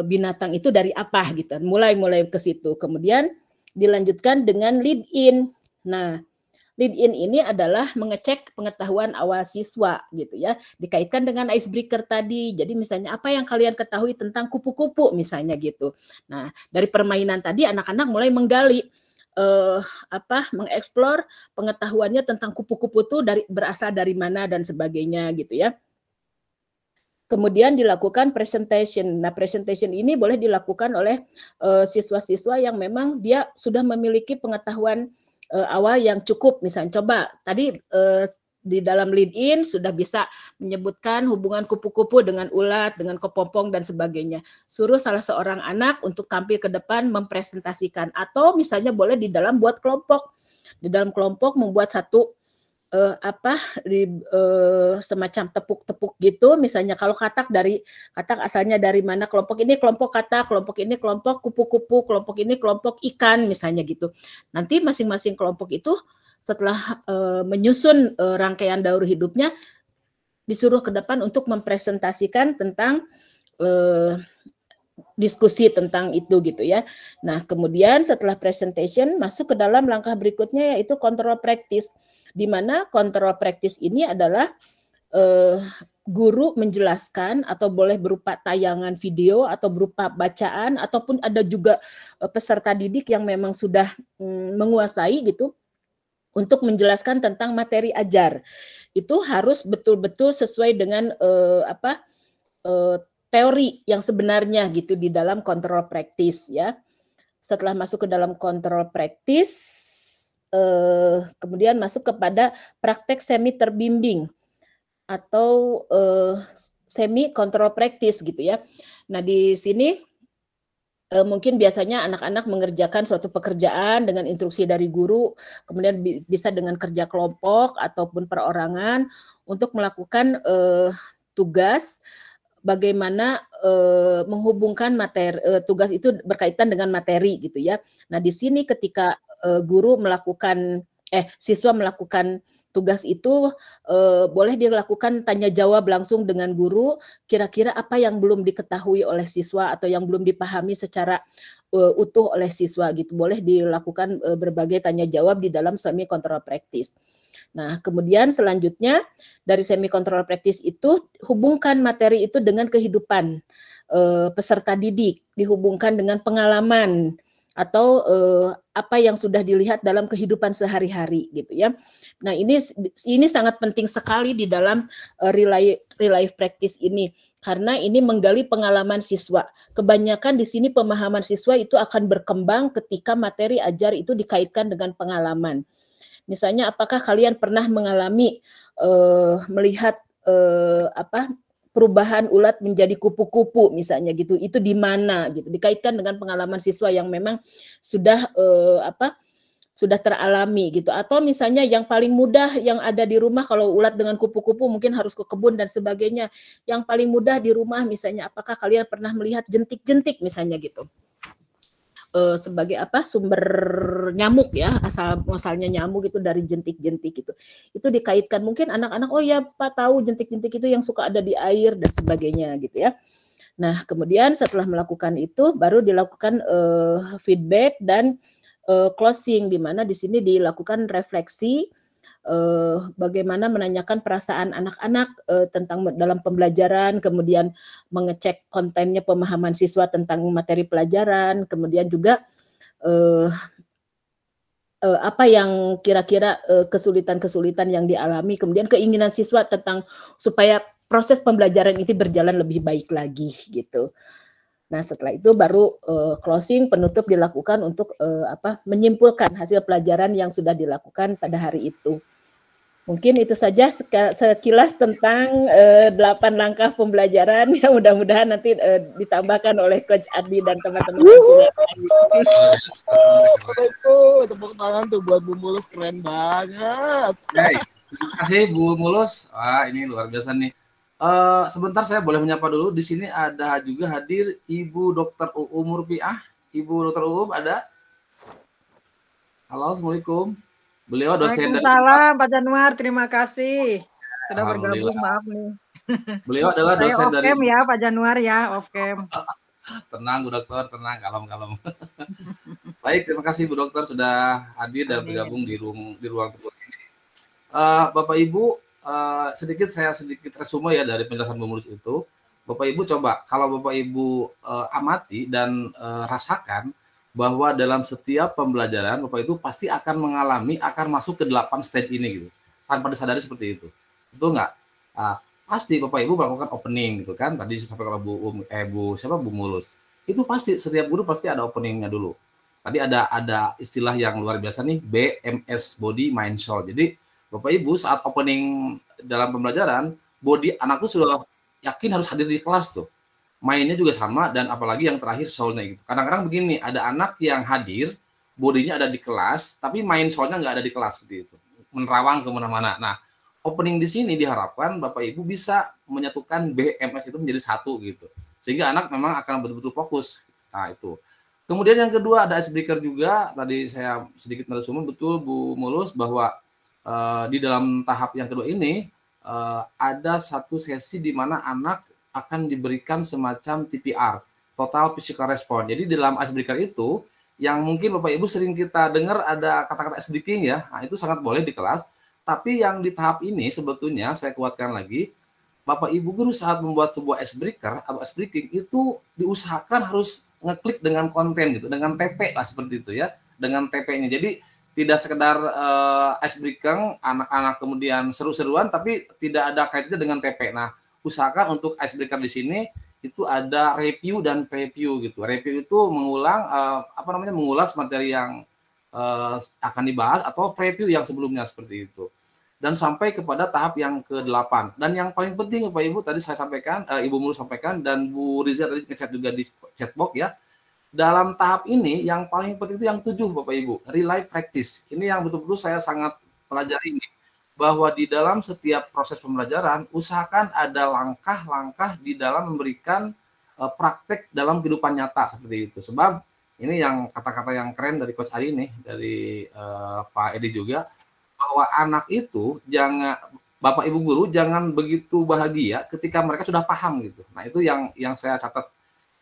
Speaker 4: binatang itu dari apa gitu. Mulai ke situ. Kemudian dilanjutkan dengan lead in. Nah, lead in ini adalah mengecek pengetahuan awal siswa gitu ya. Dikaitkan dengan icebreaker tadi. Jadi misalnya apa yang kalian ketahui tentang kupu-kupu misalnya gitu. Nah, dari permainan tadi anak-anak mulai menggali mengeksplor pengetahuannya tentang kupu-kupu itu berasal dari mana dan sebagainya gitu ya. Kemudian dilakukan presentation. Nah, presentation ini boleh dilakukan oleh siswa-siswa yang memang dia sudah memiliki pengetahuan awal yang cukup. Misalnya coba tadi di dalam lead in sudah bisa menyebutkan hubungan kupu-kupu dengan ulat, dengan kepompong dan sebagainya. Suruh salah seorang anak untuk tampil ke depan mempresentasikan, atau misalnya boleh di dalam buat kelompok. di dalam kelompok membuat satu semacam tepuk-tepuk gitu, misalnya kalau katak asalnya dari mana, kelompok ini kelompok katak, kelompok ini kelompok kupu-kupu, kelompok ini kelompok ikan misalnya gitu. Nanti masing-masing kelompok itu setelah menyusun rangkaian daur hidupnya disuruh ke depan untuk mempresentasikan tentang diskusi tentang itu gitu ya. Nah, kemudian setelah presentation masuk ke dalam langkah berikutnya yaitu control practice, di mana control practice ini adalah guru menjelaskan atau boleh berupa tayangan video atau berupa bacaan ataupun ada juga peserta didik yang memang sudah menguasai gitu untuk menjelaskan tentang materi ajar. Itu harus betul-betul sesuai dengan teori yang sebenarnya gitu di dalam control practice ya. Setelah masuk ke dalam control practice, kemudian masuk kepada praktek semi terbimbing atau semi control practice gitu ya. Nah di sini mungkin biasanya anak-anak mengerjakan suatu pekerjaan dengan instruksi dari guru, kemudian bisa dengan kerja kelompok ataupun perorangan untuk melakukan tugas bagaimana menghubungkan materi tugas itu berkaitan dengan materi gitu ya. Nah di sini ketika siswa melakukan tugas itu boleh dilakukan tanya jawab langsung dengan guru, kira-kira apa yang belum diketahui oleh siswa atau yang belum dipahami secara utuh oleh siswa gitu. Boleh dilakukan berbagai tanya jawab di dalam semi control practice. Nah, kemudian selanjutnya dari semi control practice itu hubungkan materi itu dengan kehidupan peserta didik, dihubungkan dengan pengalaman atau apa yang sudah dilihat dalam kehidupan sehari-hari gitu ya. Nah, ini sangat penting sekali di dalam real life practice ini karena ini menggali pengalaman siswa. Kebanyakan di sini pemahaman siswa itu akan berkembang ketika materi ajar itu dikaitkan dengan pengalaman. Misalnya apakah kalian pernah mengalami melihat perubahan ulat menjadi kupu-kupu misalnya gitu, itu di mana gitu, dikaitkan dengan pengalaman siswa yang memang sudah sudah teralami gitu. Atau misalnya yang paling mudah yang ada di rumah, kalau ulat dengan kupu-kupu mungkin harus ke kebun dan sebagainya, yang paling mudah di rumah misalnya apakah kalian pernah melihat jentik-jentik misalnya gitu, sebagai sumber nyamuk ya, asalnya nyamuk itu dari jentik-jentik itu dikaitkan, mungkin anak-anak oh ya Pak tahu jentik-jentik itu yang suka ada di air dan sebagainya gitu ya. Nah kemudian setelah melakukan itu baru dilakukan feedback dan closing, di mana di sini dilakukan refleksi bagaimana menanyakan perasaan anak-anak tentang dalam pembelajaran, kemudian mengecek kontennya, pemahaman siswa tentang materi pelajaran, kemudian juga apa yang kira-kira kesulitan-kesulitan yang dialami, kemudian keinginan siswa tentang supaya proses pembelajaran itu berjalan lebih baik lagi gitu. Nah setelah itu baru closing, penutup dilakukan untuk menyimpulkan hasil pelajaran yang sudah dilakukan pada hari itu. Mungkin itu saja sekilas tentang 8 langkah pembelajaran yang mudah-mudahan nanti ditambahkan oleh Coach Ardi dan teman-teman.
Speaker 1: Tepuk tangan tuh buat Bu Mulus, keren banget.
Speaker 2: Hey, terima kasih Bu Mulus. Wah ini luar biasa nih. Sebentar saya boleh menyapa dulu. Di sini ada juga hadir Ibu Dr. Uum Rupiah. Ibu Dr. Uum ada? Halo, Assalamualaikum. Beliau dosen dari
Speaker 8: Waalaikumsalam Pak Januar, terima kasih sudah bergabung, maaf nih.
Speaker 2: Beliau adalah dosen dari
Speaker 8: ya Pak Januar ya, off cam.
Speaker 2: Tenang Bu Dokter, tenang, kalem. Baik, terima kasih Bu Dokter sudah hadir dan bergabung di ruang tertutup ini. Bapak Ibu, saya sedikit resume ya dari penjelasan Bu Mulus itu. Bapak Ibu coba kalau Bapak Ibu amati dan rasakan bahwa dalam setiap pembelajaran Bapak itu pasti akan masuk ke 8 stage ini gitu, tanpa disadari seperti itu. Betul nggak? Pasti Bapak Ibu melakukan opening gitu kan, tadi sampai kalau Bu Mulus. Itu pasti setiap guru pasti ada openingnya dulu. Tadi ada istilah yang luar biasa nih, BMS, Body, Mind, Soul. Jadi Bapak Ibu saat opening dalam pembelajaran, body anak tuh sudah yakin harus hadir di kelas tuh. Mainnya juga sama, dan apalagi yang terakhir soulnya gitu. Kadang-kadang begini, ada anak yang hadir, bodinya ada di kelas, tapi main soalnya nggak ada di kelas seperti itu, menerawang kemana-mana. Nah, opening di sini diharapkan Bapak Ibu bisa menyatukan BMS itu menjadi satu gitu, sehingga anak memang akan betul-betul fokus. Nah itu. Kemudian yang kedua ada icebreaker juga. Tadi saya sedikit merasumkan betul Bu Mulus bahwa di dalam tahap yang kedua ini ada satu sesi di mana anak akan diberikan semacam TPR, Total Physical Response. Jadi di dalam icebreaker itu yang mungkin Bapak Ibu sering kita dengar ada kata-kata ice breaking ya, nah, itu sangat boleh di kelas. Tapi yang di tahap ini sebetulnya saya kuatkan lagi, Bapak Ibu guru saat membuat sebuah icebreaker atau ice breaking itu diusahakan harus ngeklik dengan konten gitu, dengan TP lah seperti itu ya, dengan TP-nya. Jadi tidak sekedar ice breaking anak-anak kemudian seru-seruan tapi tidak ada kaitannya dengan TP. Nah, usahakan untuk icebreaker di sini itu ada review dan preview gitu. Review itu mengulang mengulas materi yang akan dibahas atau preview yang sebelumnya seperti itu. Dan sampai kepada tahap yang ke-8. Dan yang paling penting Bapak Ibu tadi saya sampaikan, Ibu Mulus sampaikan dan Bu Riza tadi ngechat juga di chatbox ya. Dalam tahap ini yang paling penting itu yang 7 Bapak Ibu, real life practice. Ini yang betul-betul saya sangat pelajari ini. Bahwa di dalam setiap proses pembelajaran, usahakan ada langkah-langkah di dalam memberikan praktek dalam kehidupan nyata seperti itu. Sebab ini yang kata-kata yang keren dari Coach Ari nih, dari Pak Edi juga, bahwa anak itu jangan, Bapak Ibu guru jangan begitu bahagia ketika mereka sudah paham gitu. Nah itu yang saya catat,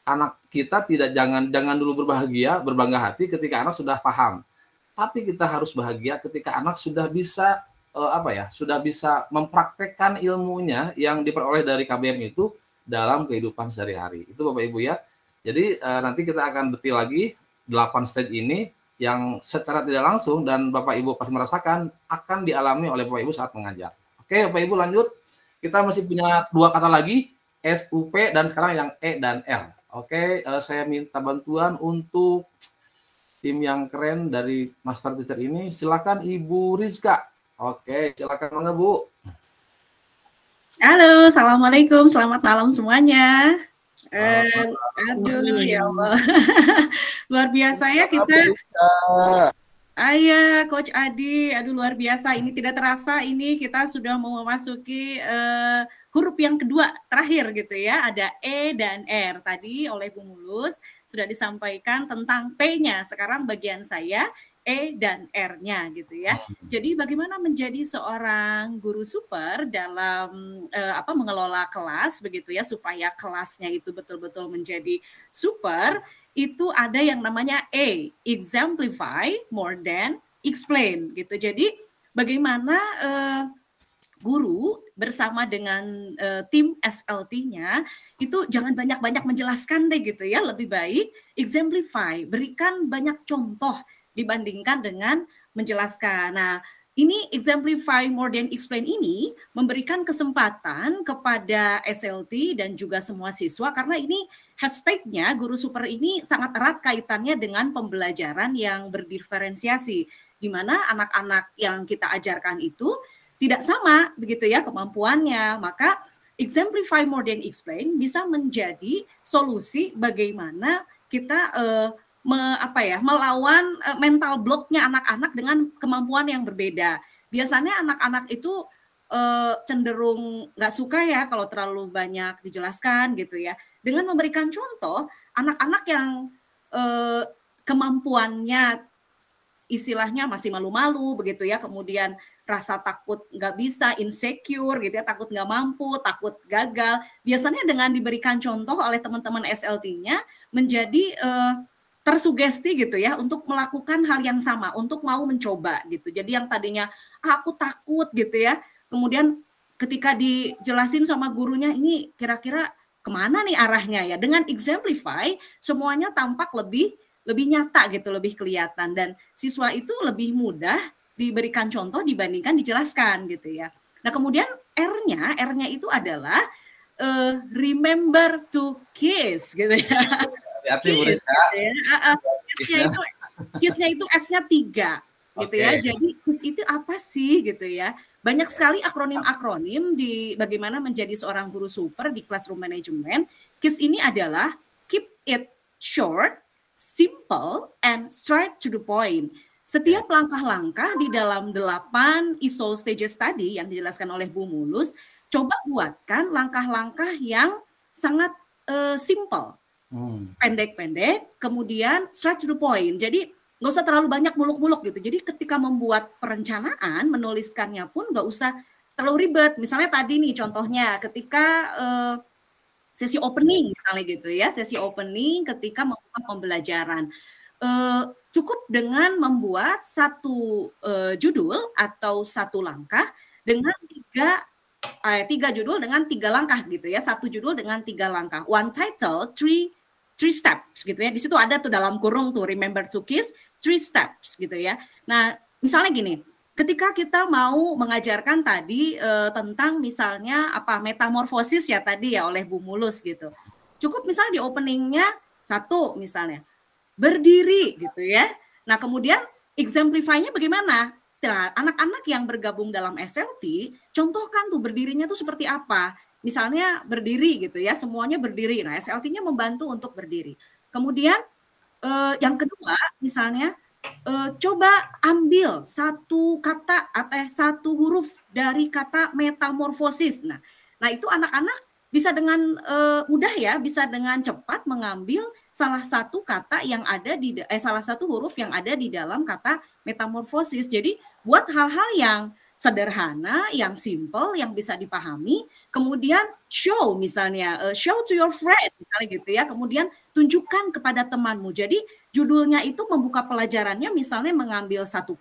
Speaker 2: anak kita jangan dulu berbahagia, berbangga hati ketika anak sudah paham. Tapi kita harus bahagia ketika anak sudah bisa sudah bisa mempraktekkan ilmunya yang diperoleh dari KBM itu dalam kehidupan sehari-hari. Itu Bapak Ibu ya. Jadi nanti kita akan detail lagi 8 stage ini yang secara tidak langsung dan Bapak Ibu pasti merasakan akan dialami oleh Bapak Ibu saat mengajar. Oke, Bapak Ibu lanjut. Kita masih punya 2 kata lagi, SUP dan sekarang yang E dan R. Oke, saya minta bantuan untuk tim yang keren dari Master Teacher ini. Silakan Ibu Rizka. Oke, silakan Bang Bu.
Speaker 3: Halo, assalamualaikum, selamat malam semuanya. Aduh, ya Allah, luar biasa ya kita. Coach Adi, aduh luar biasa. Ini tidak terasa, ini kita sudah mau memasuki huruf yang kedua terakhir gitu ya. Ada E dan R. Tadi oleh Bu Mulus sudah disampaikan tentang P-nya. Sekarang bagian saya E dan R-nya gitu ya. Jadi bagaimana menjadi seorang guru super dalam mengelola kelas begitu ya, supaya kelasnya itu betul-betul menjadi super, itu ada yang namanya E, exemplify more than explain gitu. Jadi bagaimana guru bersama dengan tim SLT-nya itu jangan banyak-banyak menjelaskan deh gitu ya, lebih baik exemplify, berikan banyak contoh dibandingkan dengan menjelaskan. Nah, ini exemplify more than explain ini memberikan kesempatan kepada SLT dan juga semua siswa, karena ini hashtagnya guru super ini sangat erat kaitannya dengan pembelajaran yang berdiferensiasi, di mana anak-anak yang kita ajarkan itu tidak sama begitu ya kemampuannya. Maka exemplify more than explain bisa menjadi solusi bagaimana kita melawan mental blocknya anak-anak dengan kemampuan yang berbeda. Biasanya anak-anak itu cenderung nggak suka ya kalau terlalu banyak dijelaskan gitu ya. Dengan memberikan contoh, anak-anak yang kemampuannya istilahnya masih malu-malu begitu ya, kemudian rasa takut nggak bisa, insecure gitu ya, takut nggak mampu, takut gagal. Biasanya dengan diberikan contoh oleh teman-teman SLT-nya menjadi tersugesti gitu ya untuk melakukan hal yang sama, untuk mau mencoba gitu. Jadi yang tadinya aku takut gitu ya, kemudian ketika dijelasin sama gurunya ini kira-kira kemana nih arahnya ya, dengan exemplify semuanya tampak lebih nyata gitu, lebih kelihatan, dan siswa itu lebih mudah diberikan contoh dibandingkan dijelaskan gitu ya. Nah kemudian R-nya itu adalah remember to kiss gitu ya. Kiss-nya itu S-nya 3 gitu ya. Jadi kiss itu apa sih gitu ya. Banyak sekali akronim-akronim di bagaimana menjadi seorang guru super di classroom management. KISS ini adalah keep it short, simple and straight to the point. Setiap langkah-langkah di dalam 8 e-soul stages tadi yang dijelaskan oleh Bu Mulus, coba buatkan langkah-langkah yang sangat simple, pendek-pendek, kemudian straight to the point. Jadi nggak usah terlalu banyak muluk-muluk gitu. Jadi ketika membuat perencanaan, menuliskannya pun nggak usah terlalu ribet. Misalnya tadi nih contohnya ketika sesi opening misalnya gitu ya, sesi opening ketika membuka pembelajaran. Cukup dengan membuat satu judul atau satu langkah dengan tiga judul dengan 3 langkah gitu ya, satu judul dengan 3 langkah, one title, three steps gitu ya. Di situ ada tuh dalam kurung tuh remember to kiss 3 steps gitu ya. Nah misalnya gini, ketika kita mau mengajarkan tadi tentang misalnya metamorfosis ya tadi ya oleh Bu Mulus gitu, cukup misalnya di openingnya 1 misalnya berdiri gitu ya. Nah kemudian exemplify-nya bagaimana? Nah, anak-anak yang bergabung dalam SLT, contohkan tuh berdirinya tuh seperti apa. Misalnya berdiri gitu ya, semuanya berdiri. Nah SLT-nya membantu untuk berdiri. Kemudian yang kedua misalnya coba ambil satu kata atau satu huruf dari kata metamorfosis. Nah itu anak-anak bisa dengan mudah ya, bisa dengan cepat mengambil salah satu kata yang ada di salah satu huruf yang ada di dalam kata metamorfosis. Jadi buat hal-hal yang sederhana, yang simple, yang bisa dipahami, kemudian show misalnya, show to your friend misalnya gitu ya, kemudian tunjukkan kepada temanmu. Jadi judulnya itu membuka pelajarannya misalnya mengambil satu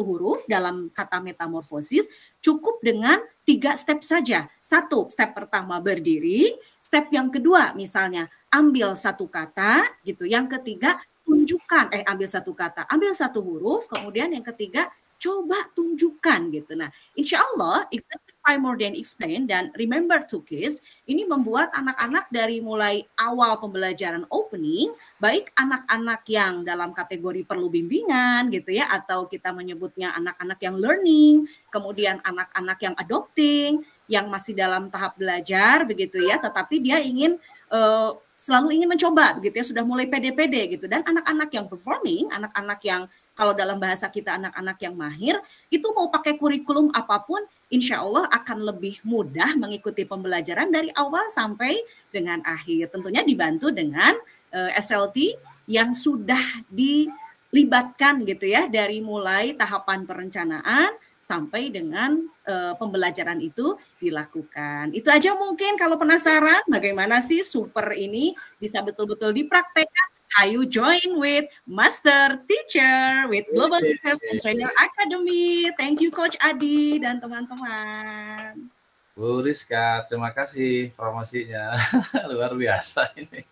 Speaker 3: huruf dalam kata metamorfosis, cukup dengan 3 step saja. 1, step pertama berdiri, step yang kedua misalnya ambil satu kata gitu, yang ketiga tunjukkan, ambil satu kata, ambil satu huruf, kemudian yang ketiga coba tunjukkan gitu. Nah, insya Allah exemplify more than explain dan remember to kiss ini membuat anak-anak dari mulai awal pembelajaran opening, baik anak-anak yang dalam kategori perlu bimbingan gitu ya, atau kita menyebutnya anak-anak yang learning, kemudian anak-anak yang adopting, yang masih dalam tahap belajar begitu ya, tetapi dia ingin selalu ingin mencoba begitu ya, sudah mulai pede-pede gitu. Dan anak-anak yang performing, anak-anak yang kalau dalam bahasa kita anak-anak yang mahir, itu mau pakai kurikulum apapun, insya Allah akan lebih mudah mengikuti pembelajaran dari awal sampai dengan akhir. Tentunya dibantu dengan SLT yang sudah dilibatkan gitu ya, dari mulai tahapan perencanaan sampai dengan pembelajaran itu dilakukan. Itu aja mungkin. Kalau penasaran bagaimana sih super ini bisa betul-betul dipraktekkan, ayo join with Master Teacher with Global Teachers and Trainer Academy. Thank you Coach Adi dan teman-teman.
Speaker 2: Bu Rizka, terima kasih promosinya. Luar biasa ini.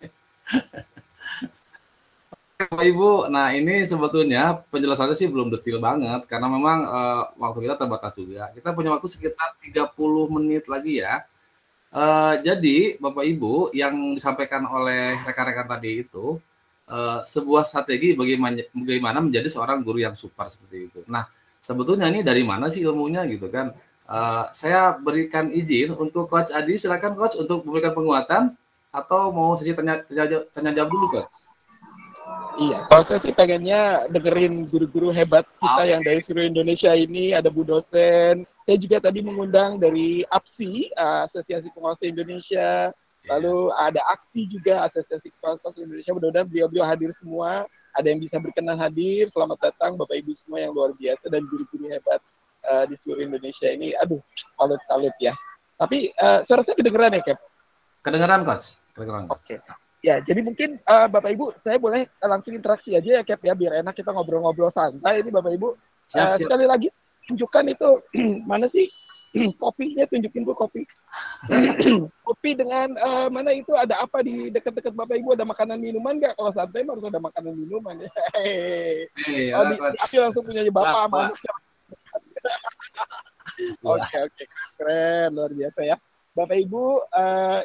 Speaker 2: Bapak Ibu, nah ini sebetulnya penjelasannya sih belum detail banget karena memang waktu kita terbatas juga. Kita punya waktu sekitar 30 menit lagi ya. Jadi Bapak Ibu yang disampaikan oleh rekan-rekan tadi itu sebuah strategi bagaimana menjadi seorang guru yang super seperti itu. Nah sebetulnya ini dari mana sih ilmunya gitu kan? Saya berikan izin untuk Coach Adi, silakan Coach untuk memberikan penguatan atau mau sesi tanya jawab dulu Coach?
Speaker 1: Iya, kalau saya sih pengennya dengerin guru-guru hebat kita yang dari seluruh Indonesia ini, ada Bu dosen. Saya juga tadi mengundang dari APSI, Asosiasi Penguasa Indonesia. Lalu ada AKSI juga, Asosiasi Penguasa Indonesia. Mudah-mudahan beliau-beliau hadir semua. Ada yang bisa berkenan hadir. Selamat datang Bapak Ibu semua yang luar biasa dan guru-guru hebat di seluruh Indonesia ini. Aduh, salut-salut ya. Tapi suara saya kedengeran ya, Cap?
Speaker 2: Kedengeran, Coach. Kedengeran.
Speaker 1: Oke. Ya, jadi mungkin Bapak Ibu, saya boleh langsung interaksi aja ya, Cap ya, biar enak kita ngobrol-ngobrol santai ini Bapak Ibu.
Speaker 2: Siap.
Speaker 1: Sekali lagi, tunjukkan itu, mana sih kopinya, tunjukin Bu kopi. Kopi dengan, mana itu, ada apa di dekat-dekat Bapak Ibu, ada makanan minuman nggak? Kalau santai harus ada makanan minuman ya. Tapi langsung punya Bapak sama anaknya. Oke, keren, luar biasa ya. Bapak Ibu,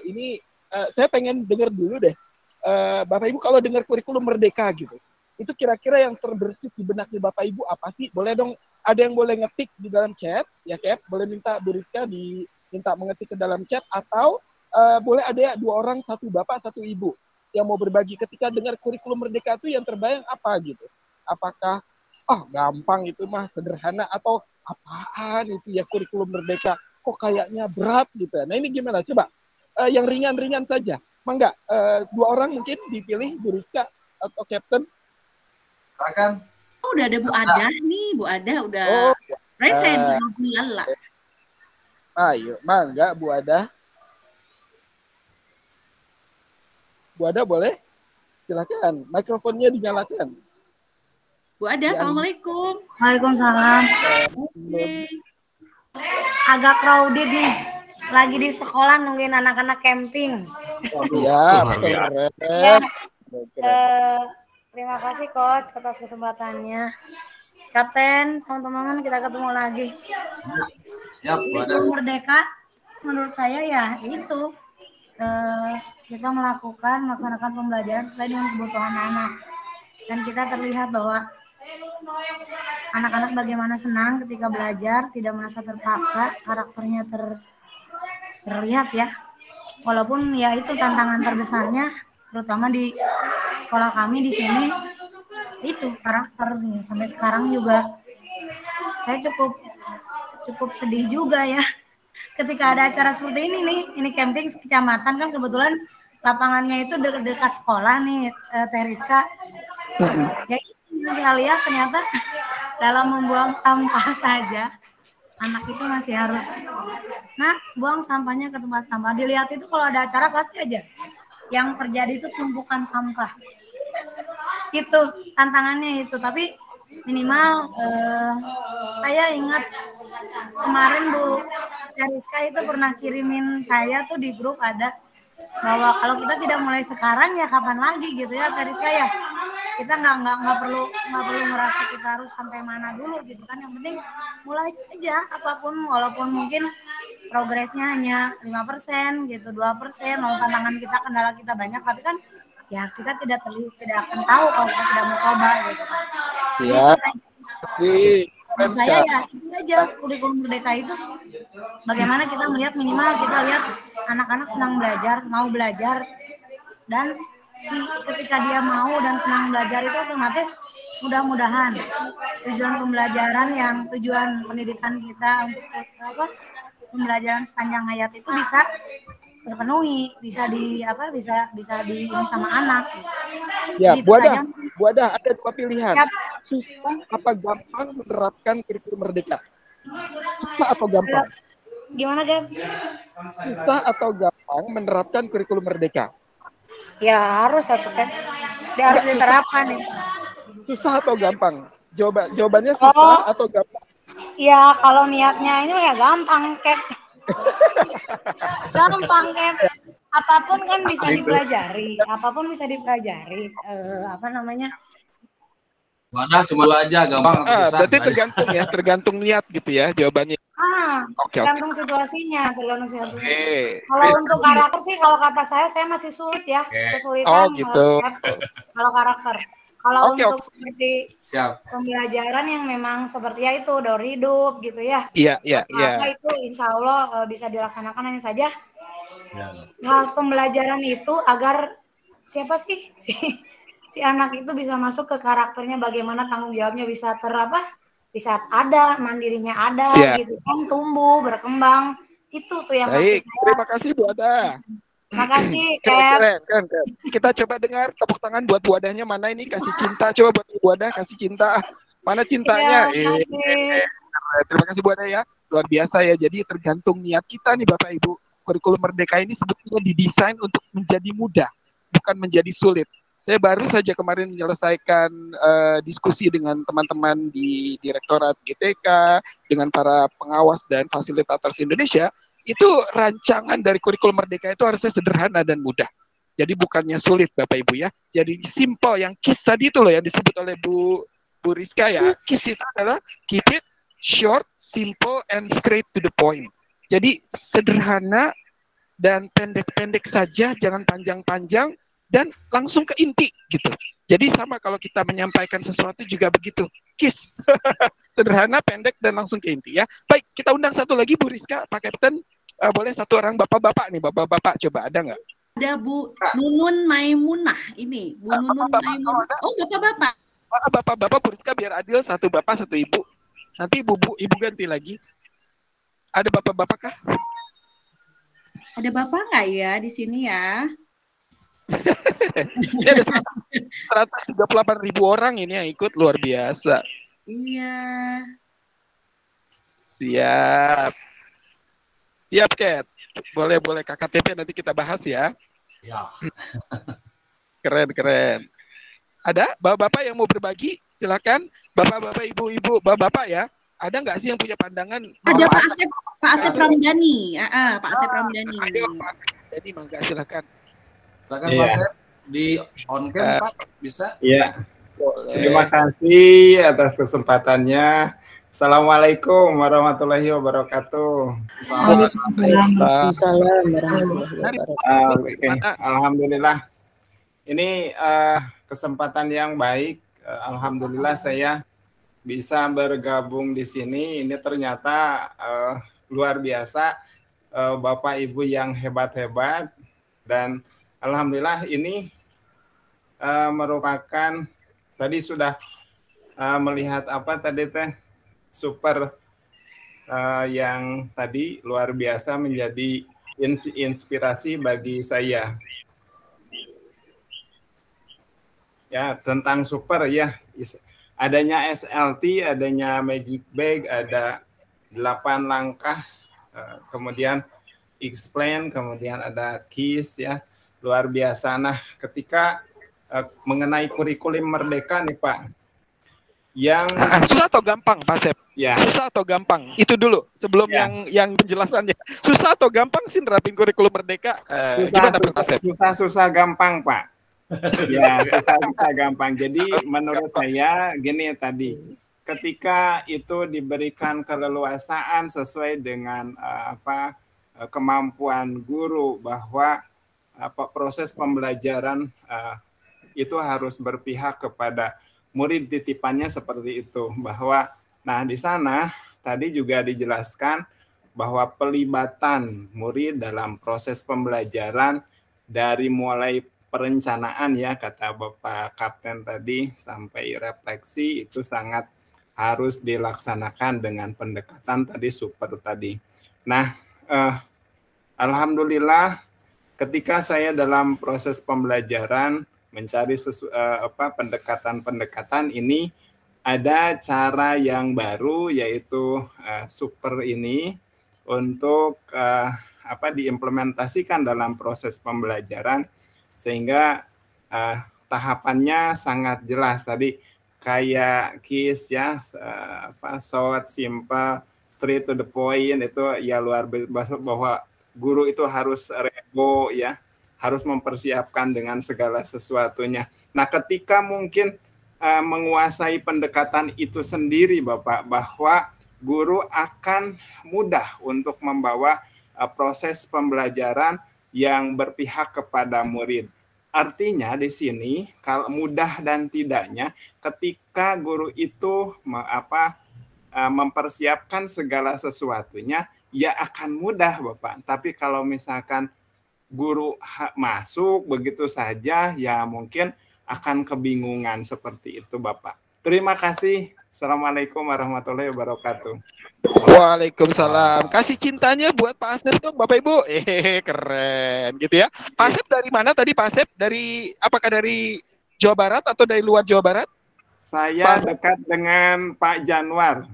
Speaker 1: ini saya pengen dengar dulu deh. Bapak Ibu kalau dengar kurikulum merdeka gitu, itu kira-kira yang terbersit di benak di Bapak Ibu apa sih? Boleh dong, ada yang boleh ngetik di dalam chat, ya Cap, boleh minta Bu Rizka diminta mengetik ke dalam chat, atau boleh ada ya 2 orang, 1 bapak, 1 ibu, yang mau berbagi ketika dengar kurikulum merdeka itu yang terbayang apa gitu? Apakah gampang itu mah sederhana atau apaan itu ya kurikulum merdeka kok kayaknya berat gitu. Nah ini gimana? Coba yang ringan-ringan saja. Mangga 2 orang mungkin dipilih, Bu Rizka atau Captain.
Speaker 2: Silakan.
Speaker 3: Oh, udah ada Bu Ada nih, Bu Ada udah present sama Bu Lala.
Speaker 1: Ayo, mangga Bu Ada. Bu Ada boleh? Silakan, mikrofonnya dinyalakan.
Speaker 3: Bu Ada, assalamualaikum.
Speaker 7: Waalaikumsalam. Agak crowded nih. Lagi di sekolah nungguin anak-anak camping.
Speaker 1: Iya,
Speaker 7: Ya. Terima kasih Coach atas kesempatannya. Kapten, sama teman-teman kita ketemu lagi.
Speaker 2: Siap, Bu Ada.
Speaker 7: Kurikulum merdeka menurut saya ya itu kita melaksanakan pembelajaran sesuai dengan kebutuhan anak. Dan kita terlihat bahwa anak-anak bagaimana senang ketika belajar, tidak merasa terpaksa, karakternya terlihat ya. Walaupun ya itu tantangan terbesarnya, terutama di sekolah kami di sini, itu karakter sih. Sampai sekarang juga saya cukup sedih juga ya. Ketika ada acara seperti ini nih, ini camping kecamatan kan kebetulan lapangannya itu dekat sekolah nih, Teh Rizka. Ya itu saya lihat ternyata dalam membuang sampah saja anak itu masih harus buang sampahnya ke tempat sampah. Dilihat itu kalau ada acara pasti aja yang terjadi itu tumpukan sampah. Itu tantangannya itu. Tapi minimal saya ingat kemarin Bu Rizka itu pernah kirimin saya tuh di grup ada bahwa kalau kita tidak mulai sekarang ya kapan lagi gitu ya Rizka ya. Kita nggak perlu merasa kita harus sampai mana dulu gitu kan. Yang penting mulai saja apapun, walaupun mungkin progresnya hanya 5% gitu, 2%, tantangan kita, kendala kita banyak, tapi kan ya kita tidak akan tahu kalau kita tidak mencoba gitu kan.
Speaker 1: Iya.
Speaker 7: Menurut saya ya itu aja kurikulum merdeka itu bagaimana kita melihat, minimal kita lihat anak-anak senang belajar, mau belajar, dan ketika dia mau dan senang belajar itu otomatis mudah-mudahan tujuan pembelajaran tujuan pendidikan kita untuk pembelajaran sepanjang hayat itu bisa terpenuhi, bisa di ini sama anak.
Speaker 1: Ya, Bu Ada ada 2 pilihan.
Speaker 7: Yap.
Speaker 1: Susah apa gampang menerapkan kurikulum merdeka? Susah atau gampang?
Speaker 7: Gimana, Gap?
Speaker 1: Susah atau gampang menerapkan kurikulum merdeka?
Speaker 7: Ya harus satu kan. Dia harus diterapkan nih.
Speaker 1: Susah atau gampang? Jawabannya susah atau gampang?
Speaker 7: Ya kalau niatnya ini ya gampang, Cap. Gampang, Cap. Apapun kan bisa dipelajari.
Speaker 2: Wadah cuma 2 aja, gampang atau susah.
Speaker 1: Berarti tergantung niat gitu ya jawabannya.
Speaker 7: Tergantung situasinya, Kalau untuk karakter sih, kalau kata saya masih sulit ya, kesulitan.
Speaker 1: Gitu.
Speaker 7: Kalau karakter. Kalau untuk seperti pembelajaran yang memang seperti ya itu daur hidup gitu ya.
Speaker 1: Iya.
Speaker 7: Itu insya Allah bisa dilaksanakan, hanya saja hal pembelajaran itu agar siapa sih si anak itu bisa masuk ke karakternya, bagaimana tanggung jawabnya bisa bisa ada, mandirinya ada gitu kan, tumbuh, berkembang. Itu tuh yang
Speaker 1: baik,
Speaker 7: saya.
Speaker 1: Terima kasih Bu Ada.
Speaker 7: Makasih,
Speaker 1: keren. Kita coba dengar tepuk tangan buat Bu Adanya. Mana ini kasih cinta? Coba buat Bu Ada kasih cinta. Mana cintanya? Terima kasih Bu Ada ya. Luar biasa ya. Jadi tergantung niat kita nih Bapak Ibu. Kurikulum merdeka ini sebetulnya didesain untuk menjadi mudah, bukan menjadi sulit. Saya baru saja kemarin menyelesaikan diskusi dengan teman-teman di Direktorat GTK, dengan para pengawas dan fasilitator Indonesia. Itu rancangan dari kurikulum merdeka itu harusnya sederhana dan mudah. Jadi bukannya sulit Bapak Ibu ya. Jadi simple, yang KISS tadi itu loh yang disebut oleh Bu Rizka ya. KISS itu adalah keep it short, simple, and straight to the point. Jadi sederhana dan pendek-pendek saja, jangan panjang-panjang, dan langsung ke inti gitu. Jadi sama kalau kita menyampaikan sesuatu juga begitu. KISS. Sederhana, pendek, dan langsung ke inti ya. Baik, kita undang satu lagi Bu Rizka, Pak Kapten. Boleh satu orang bapak-bapak nih, bapak-bapak coba ada nggak?
Speaker 3: ada Bu Nunun Maimunah ini, Bu Nunun Maimunah. Oh, bapak-bapak.
Speaker 1: Bapak-bapak Bu Rizka biar adil, satu bapak satu ibu. Nanti ibu ganti lagi. Ada bapak-bapak kah?
Speaker 3: Ada bapak nggak ya di sini ya?
Speaker 1: Ini ada 138.000 orang ini yang ikut, luar biasa.
Speaker 3: Iya.
Speaker 1: Siap Kat. Boleh KKTP nanti kita bahas ya.
Speaker 2: Ya.
Speaker 1: Keren. Ada bapak-bapak yang mau berbagi? Silakan. Bapak-bapak, ibu-ibu, bapak-bapak ya. Ada nggak sih yang punya pandangan?
Speaker 3: Ada Pak Asep Ramdhani. Pak Asep Ramdhani.
Speaker 1: Ayo Pak. Jadi mangga silakan.
Speaker 2: Silakan Pak Asep di on cam Pak, bisa?
Speaker 9: Iya. Terima kasih atas kesempatannya. Assalamualaikum warahmatullahi wabarakatuh.
Speaker 4: Waalaikumsalam warahmatullahi wabarakatuh.
Speaker 9: Alhamdulillah. Ini kesempatan yang baik. Alhamdulillah saya bisa bergabung di sini. Ini ternyata luar biasa, Bapak Ibu yang hebat-hebat, dan alhamdulillah ini merupakan tadi sudah melihat apa tadi teh super yang tadi luar biasa menjadi inspirasi bagi saya. Ya, tentang super ya. Adanya SLT, adanya Magic Bag, ada 8 langkah, kemudian explain, kemudian ada KISS ya. Luar biasa. Nah, ketika mengenai kurikulum Merdeka nih Pak. Yang
Speaker 1: susah atau gampang Pak Sep?
Speaker 9: Ya.
Speaker 1: Susah atau gampang? Itu dulu sebelum yang penjelasannya. Susah atau gampang sih nerapin kurikulum Merdeka?
Speaker 9: Susah gampang Pak. Ya, susah gampang. Jadi menurut saya gini tadi, ketika itu diberikan keleluasaan sesuai dengan kemampuan guru, bahwa proses pembelajaran itu harus berpihak kepada murid titipannya seperti itu, bahwa nah di sana tadi juga dijelaskan bahwa pelibatan murid dalam proses pembelajaran dari mulai perencanaan ya kata Bapak Kapten tadi sampai refleksi itu sangat harus dilaksanakan dengan pendekatan tadi super tadi. Nah, alhamdulillah ketika saya dalam proses pembelajaran mencari pendekatan-pendekatan ini, ada cara yang baru yaitu super ini untuk diimplementasikan dalam proses pembelajaran, sehingga tahapannya sangat jelas tadi, kayak KISS ya, short, simple, straight to the point, itu ya luar biasa, bahwa guru itu harus rebo ya, harus mempersiapkan dengan segala sesuatunya. Nah, ketika mungkin menguasai pendekatan itu sendiri Bapak, bahwa guru akan mudah untuk membawa proses pembelajaran yang berpihak kepada murid. Artinya di sini kalau mudah dan tidaknya, ketika guru itu mempersiapkan segala sesuatunya, ya akan mudah Bapak. Tapi kalau misalkan guru masuk begitu saja, ya mungkin akan kebingungan seperti itu Bapak. Terima kasih. Assalamualaikum warahmatullahi wabarakatuh.
Speaker 1: Waalaikumsalam. Kasih cintanya buat Pak Asep dong Bapak Ibu. Keren gitu ya. Pak Asep dari mana tadi Pak Asep? Apakah dari Jawa Barat atau dari luar Jawa Barat?
Speaker 9: Saya dekat dengan Pak Januar.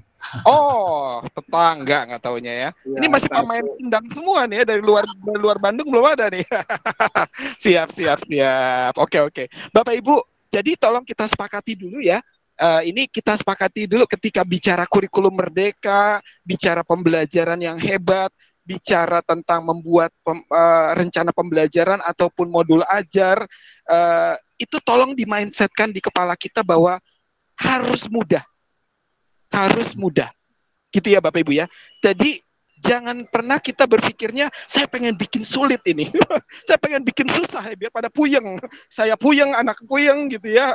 Speaker 1: Oh, tetangga nggak taunya ya. Ini masih pemain pindang semua nih ya, dari luar Bandung belum ada nih. Siap. Oke. Bapak Ibu, jadi tolong kita sepakati dulu ya. Ini kita sepakati dulu ketika bicara kurikulum Merdeka, bicara pembelajaran yang hebat, bicara tentang membuat rencana pembelajaran ataupun modul ajar, itu tolong di-mindsetkan di kepala kita bahwa harus mudah, gitu ya Bapak Ibu ya. Jadi jangan pernah kita berpikirnya saya pengen bikin sulit ini, saya pengen bikin susah biar pada puyeng, saya puyeng, anak puyeng gitu ya,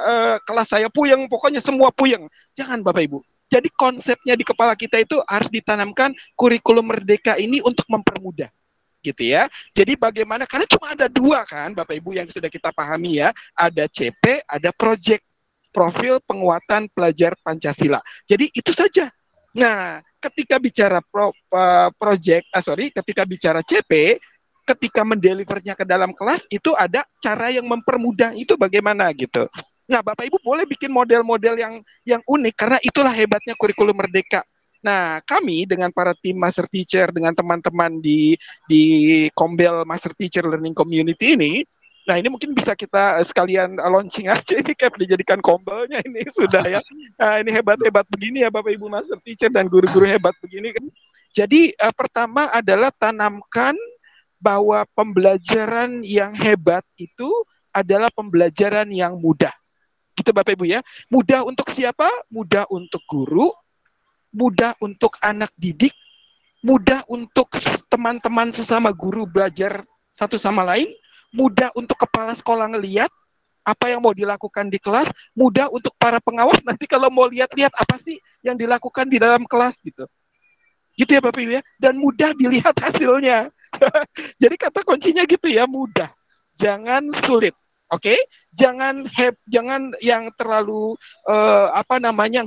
Speaker 1: kelas saya puyeng, pokoknya semua puyeng. Jangan Bapak Ibu. Jadi konsepnya di kepala kita itu harus ditanamkan kurikulum Merdeka ini untuk mempermudah. gitu ya. Jadi bagaimana, karena cuma ada dua kan Bapak Ibu yang sudah kita pahami ya, ada CP, ada project, profil penguatan pelajar Pancasila. Jadi itu saja. Nah, ketika bicara ketika bicara CP, ketika mendelivernya ke dalam kelas itu ada cara yang mempermudah itu bagaimana gitu. Nah, Bapak Ibu boleh bikin model-model yang unik karena itulah hebatnya kurikulum merdeka. Nah, kami dengan para tim Master Teacher, dengan teman-teman di Kombel Master Teacher Learning Community ini, nah ini mungkin bisa kita sekalian launching aja ini Cap, dijadikan kombelnya ini sudah ya. Nah, ini hebat-hebat begini ya Bapak Ibu Master Teacher dan guru-guru hebat begini kan. Jadi pertama adalah tanamkan bahwa pembelajaran yang hebat itu adalah pembelajaran yang mudah. Gitu Bapak Ibu ya. Mudah untuk siapa? Mudah untuk guru, mudah untuk anak didik, mudah untuk teman-teman sesama guru belajar satu sama lain, mudah untuk kepala sekolah ngelihat apa yang mau dilakukan di kelas, mudah untuk para pengawas nanti kalau mau lihat-lihat apa sih yang dilakukan di dalam kelas gitu. Gitu ya Bapak Ibu ya, dan mudah dilihat hasilnya. Jadi kata kuncinya gitu ya, mudah. Jangan sulit. Oke? Jangan yang terlalu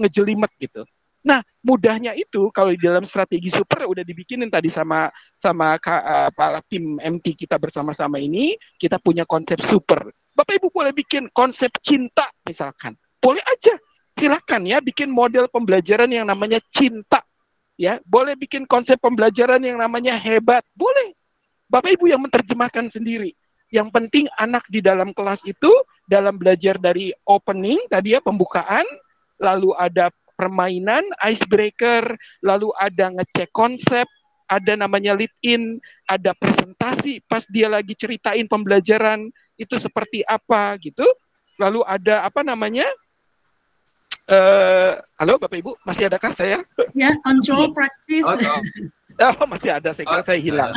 Speaker 1: ngejelimet gitu. Nah, mudahnya itu kalau di dalam strategi super udah dibikinin tadi sama para tim MT kita bersama-sama ini, kita punya konsep super. Bapak Ibu boleh bikin konsep cinta misalkan. Boleh aja. Silakan ya bikin model pembelajaran yang namanya cinta. Ya, boleh bikin konsep pembelajaran yang namanya hebat. Boleh. Bapak Ibu yang menerjemahkan sendiri. Yang penting anak di dalam kelas itu dalam belajar dari opening tadi ya, pembukaan, lalu ada permainan, icebreaker, lalu ada ngecek konsep, ada namanya lead in, ada presentasi pas dia lagi ceritain pembelajaran itu seperti apa gitu. Lalu ada halo Bapak Ibu, masih adakah saya?
Speaker 3: Ya, control practice.
Speaker 1: Oh, masih ada, saya kira saya hilang.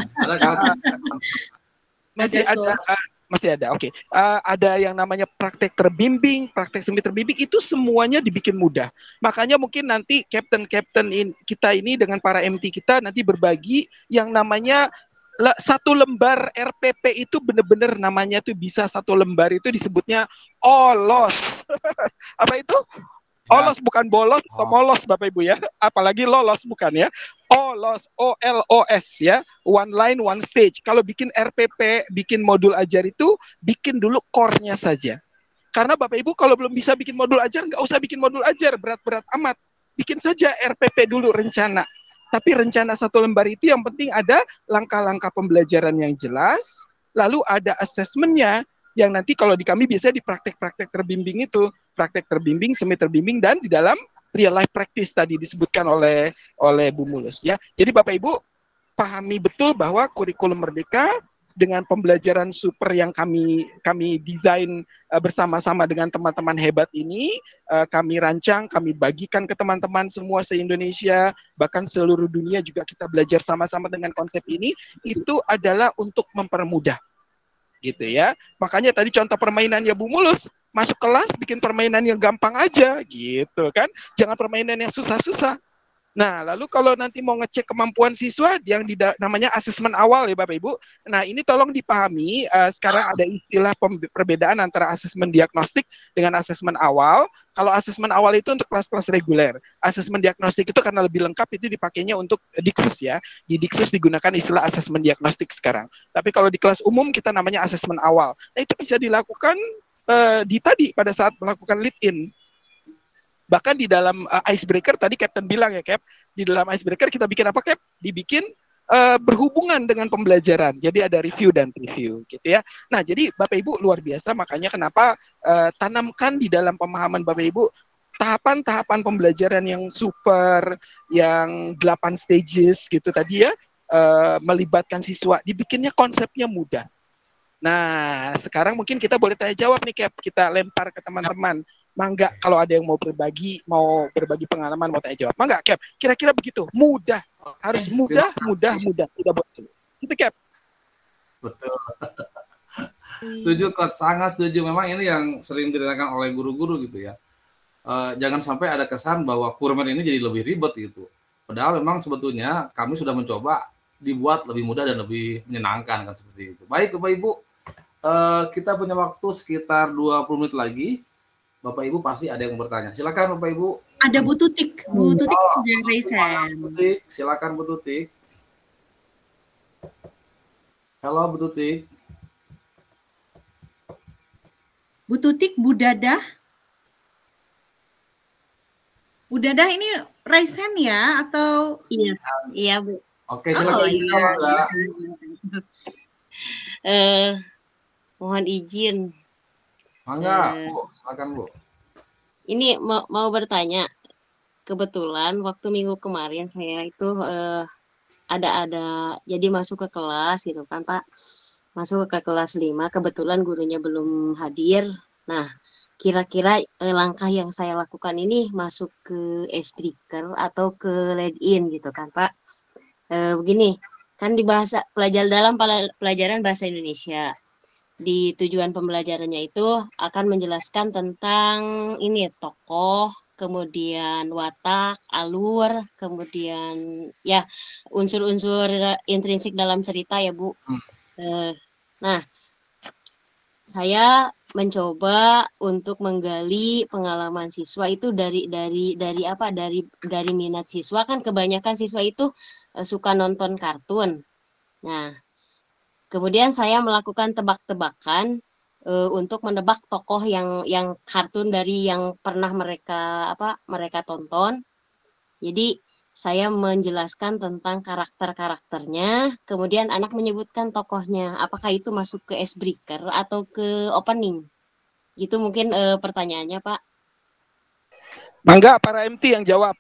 Speaker 1: Masih ada, oke. Ada yang namanya praktek terbimbing, praktek semi terbimbing, itu semuanya dibikin mudah. Makanya mungkin nanti kapten-kapten kita ini dengan para MT kita nanti berbagi yang namanya satu lembar RPP itu benar-benar namanya tuh bisa satu lembar itu disebutnya OLOS. Apa itu? Olos, bukan bolos atau molos Bapak Ibu ya. Apalagi lolos bukan ya. OLOS, OLOS ya. One line, one stage. Kalau bikin RPP, bikin modul ajar itu, bikin dulu core-nya saja. Karena Bapak Ibu kalau belum bisa bikin modul ajar, nggak usah bikin modul ajar, berat-berat amat. Bikin saja RPP dulu rencana. Tapi rencana satu lembar itu yang penting ada langkah-langkah pembelajaran yang jelas, lalu ada assessment-nya, yang nanti kalau di kami biasanya di praktek-praktek terbimbing itu, praktek terbimbing, semi terbimbing, dan di dalam real life practice tadi disebutkan oleh Bu Mulus ya. Jadi Bapak Ibu pahami betul bahwa kurikulum merdeka dengan pembelajaran super yang kami desain bersama-sama dengan teman-teman hebat ini, kami rancang, kami bagikan ke teman-teman semua se-Indonesia, bahkan seluruh dunia juga kita belajar sama-sama dengan konsep ini, itu adalah untuk mempermudah. Gitu ya. Makanya tadi contoh permainannya Bu Mulus, masuk kelas bikin permainan yang gampang aja gitu kan. Jangan permainan yang susah-susah. Nah, lalu kalau nanti mau ngecek kemampuan siswa yang namanya asesmen awal ya Bapak Ibu. Nah, ini tolong dipahami, sekarang ada istilah perbedaan antara asesmen diagnostik dengan asesmen awal. Kalau asesmen awal itu untuk kelas-kelas reguler. Asesmen diagnostik itu karena lebih lengkap itu dipakainya untuk Diksus ya. Di Diksus digunakan istilah asesmen diagnostik sekarang. Tapi kalau di kelas umum kita namanya asesmen awal. Nah, itu bisa dilakukan pada saat melakukan lead in. Bahkan di dalam icebreaker tadi Captain bilang ya Cap, di dalam icebreaker kita bikin apa Cap? Dibikin berhubungan dengan pembelajaran. Jadi ada review dan preview gitu ya. Nah, jadi Bapak Ibu luar biasa, makanya kenapa tanamkan di dalam pemahaman Bapak Ibu tahapan-tahapan pembelajaran yang super, yang 8 stages gitu tadi ya, melibatkan siswa, dibikinnya konsepnya mudah. Nah, sekarang mungkin kita boleh tanya jawab nih Cap, kita lempar ke teman-teman. Mangga kalau ada yang mau berbagi pengalaman, mau tanya jawab. Mangga Cap, kira-kira begitu. Mudah. Harus mudah. Tidak boleh. Itu Cap.
Speaker 2: Betul. Setuju Coach, sangat setuju. Memang ini yang sering dirasakan oleh guru-guru gitu ya. Jangan sampai ada kesan bahwa kurmen ini jadi lebih ribet gitu. Padahal memang sebetulnya kami sudah mencoba dibuat lebih mudah dan lebih menyenangkan kan seperti itu. Baik Bapak Ibu, kita punya waktu sekitar 20 menit lagi. Bapak Ibu pasti ada yang bertanya. Silakan Bapak Ibu.
Speaker 3: Ada Bu Tutik. Bu Tutik sudah raise hand.
Speaker 2: Bu Tutik, silakan Bu Tutik. Halo Bu Tutik.
Speaker 3: Bu Tutik, Bu Dadah. Bu Dadah ini raise hand ya atau
Speaker 10: Iya Bu.
Speaker 2: Oke, silakan.
Speaker 10: Mohon izin.
Speaker 2: Mangga, Bu, silakan Bu.
Speaker 10: Ini mau bertanya. Kebetulan waktu minggu kemarin saya itu ada jadi masuk ke kelas gitu kan Pak. Masuk ke kelas 5, kebetulan gurunya belum hadir. Nah, kira-kira langkah yang saya lakukan ini masuk ke Icebreaker atau ke lead-in gitu kan Pak. Begini, kan di dalam pelajaran bahasa Indonesia. Di tujuan pembelajarannya itu akan menjelaskan tentang ini tokoh, kemudian watak, alur, kemudian ya unsur-unsur intrinsik dalam cerita ya Bu. Nah, saya mencoba untuk menggali pengalaman siswa itu dari minat siswa. Kan kebanyakan siswa itu suka nonton kartun. Nah, kemudian saya melakukan tebak-tebakan untuk menebak tokoh yang kartun dari yang pernah mereka tonton. Jadi saya menjelaskan tentang karakternya, kemudian anak menyebutkan tokohnya. Apakah itu masuk ke Icebreaker atau ke opening? Gitu mungkin pertanyaannya, Pak.
Speaker 11: Mangga, para MT yang jawab.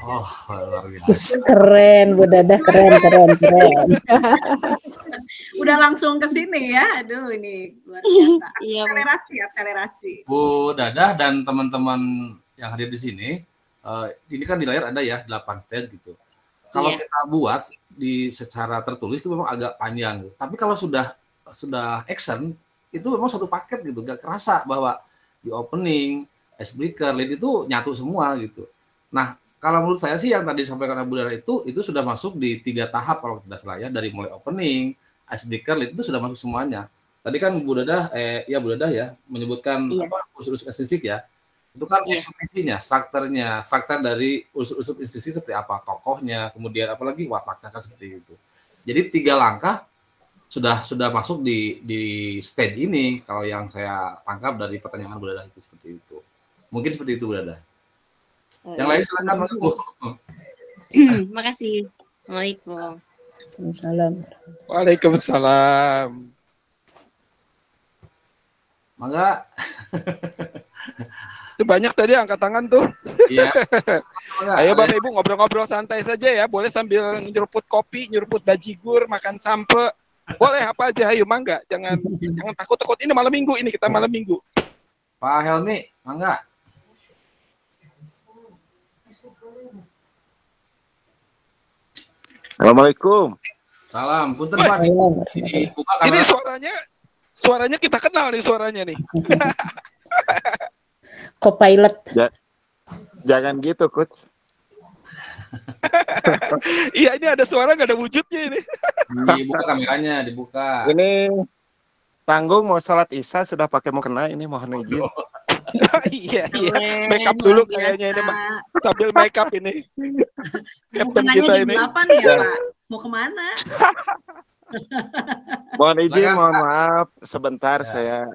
Speaker 2: Oh, luar biasa.
Speaker 4: Keren, Bu Dadah, keren.
Speaker 3: Udah langsung ke sini ya. Aduh, ini luar biasa.
Speaker 10: Iya,
Speaker 3: Akselerasi.
Speaker 2: Bu Dadah dan teman-teman yang hadir di sini, ini kan di layar ada ya 8 stage gitu. Kalau kita buat secara tertulis itu memang agak panjang. Gitu. Tapi kalau sudah action itu memang satu paket gitu, gak kerasa bahwa di opening, Icebreaker, lead itu nyatu semua gitu. Nah, kalau menurut saya sih yang tadi disampaikan Bu Dadah itu sudah masuk di 3 tahap kalau tidak salah ya, dari mulai opening, Icebreaker, lead itu sudah masuk semuanya. Tadi kan Bu Dadah Bu Dadah ya menyebutkan unsur-unsur esensial ya. Itu kan unsur-unsur struktur dari unsur-unsur institusi seperti apa, tokohnya, kemudian apalagi wataknya kan seperti itu. Jadi 3 langkah sudah masuk di stage ini kalau yang saya tangkap dari pertanyaan Bu Dadah itu seperti itu. Mungkin seperti itu Bu Dadah. Yang lain silakan Mas Bu.
Speaker 10: Makasih. Assalamualaikum.
Speaker 11: Waalaikumsalam.
Speaker 2: Mangga.
Speaker 11: Itu banyak tadi angkat tangan tuh.
Speaker 2: Iya.
Speaker 11: Ayo Bapak Ibu ngobrol-ngobrol santai saja ya. Boleh sambil nyeruput kopi, nyeruput bajigur, makan sampe. Boleh apa aja, ayo mangga. Jangan takut-takut. Ini malam minggu, kita malam minggu.
Speaker 2: Pak Helmi, mangga.
Speaker 12: Assalamualaikum.
Speaker 2: Salam, punten Pak.
Speaker 11: Ini suaranya kita kenal nih suaranya nih.
Speaker 4: Co-pilot.
Speaker 12: Jangan gitu, Coach.
Speaker 11: Iya, ini ada suara nggak ada wujudnya ini.
Speaker 2: Dibuka kameranya, dibuka.
Speaker 12: Ini tanggung mau sholat isya sudah pakai mukena, ini mohon izin.
Speaker 11: Iya. Make up dulu kayaknya ini, sambil make up ini. Captain kita ini.
Speaker 3: Apa nih ya, Pak? Mau kemana?
Speaker 12: Mohon izin, mohon maaf. Sebentar saya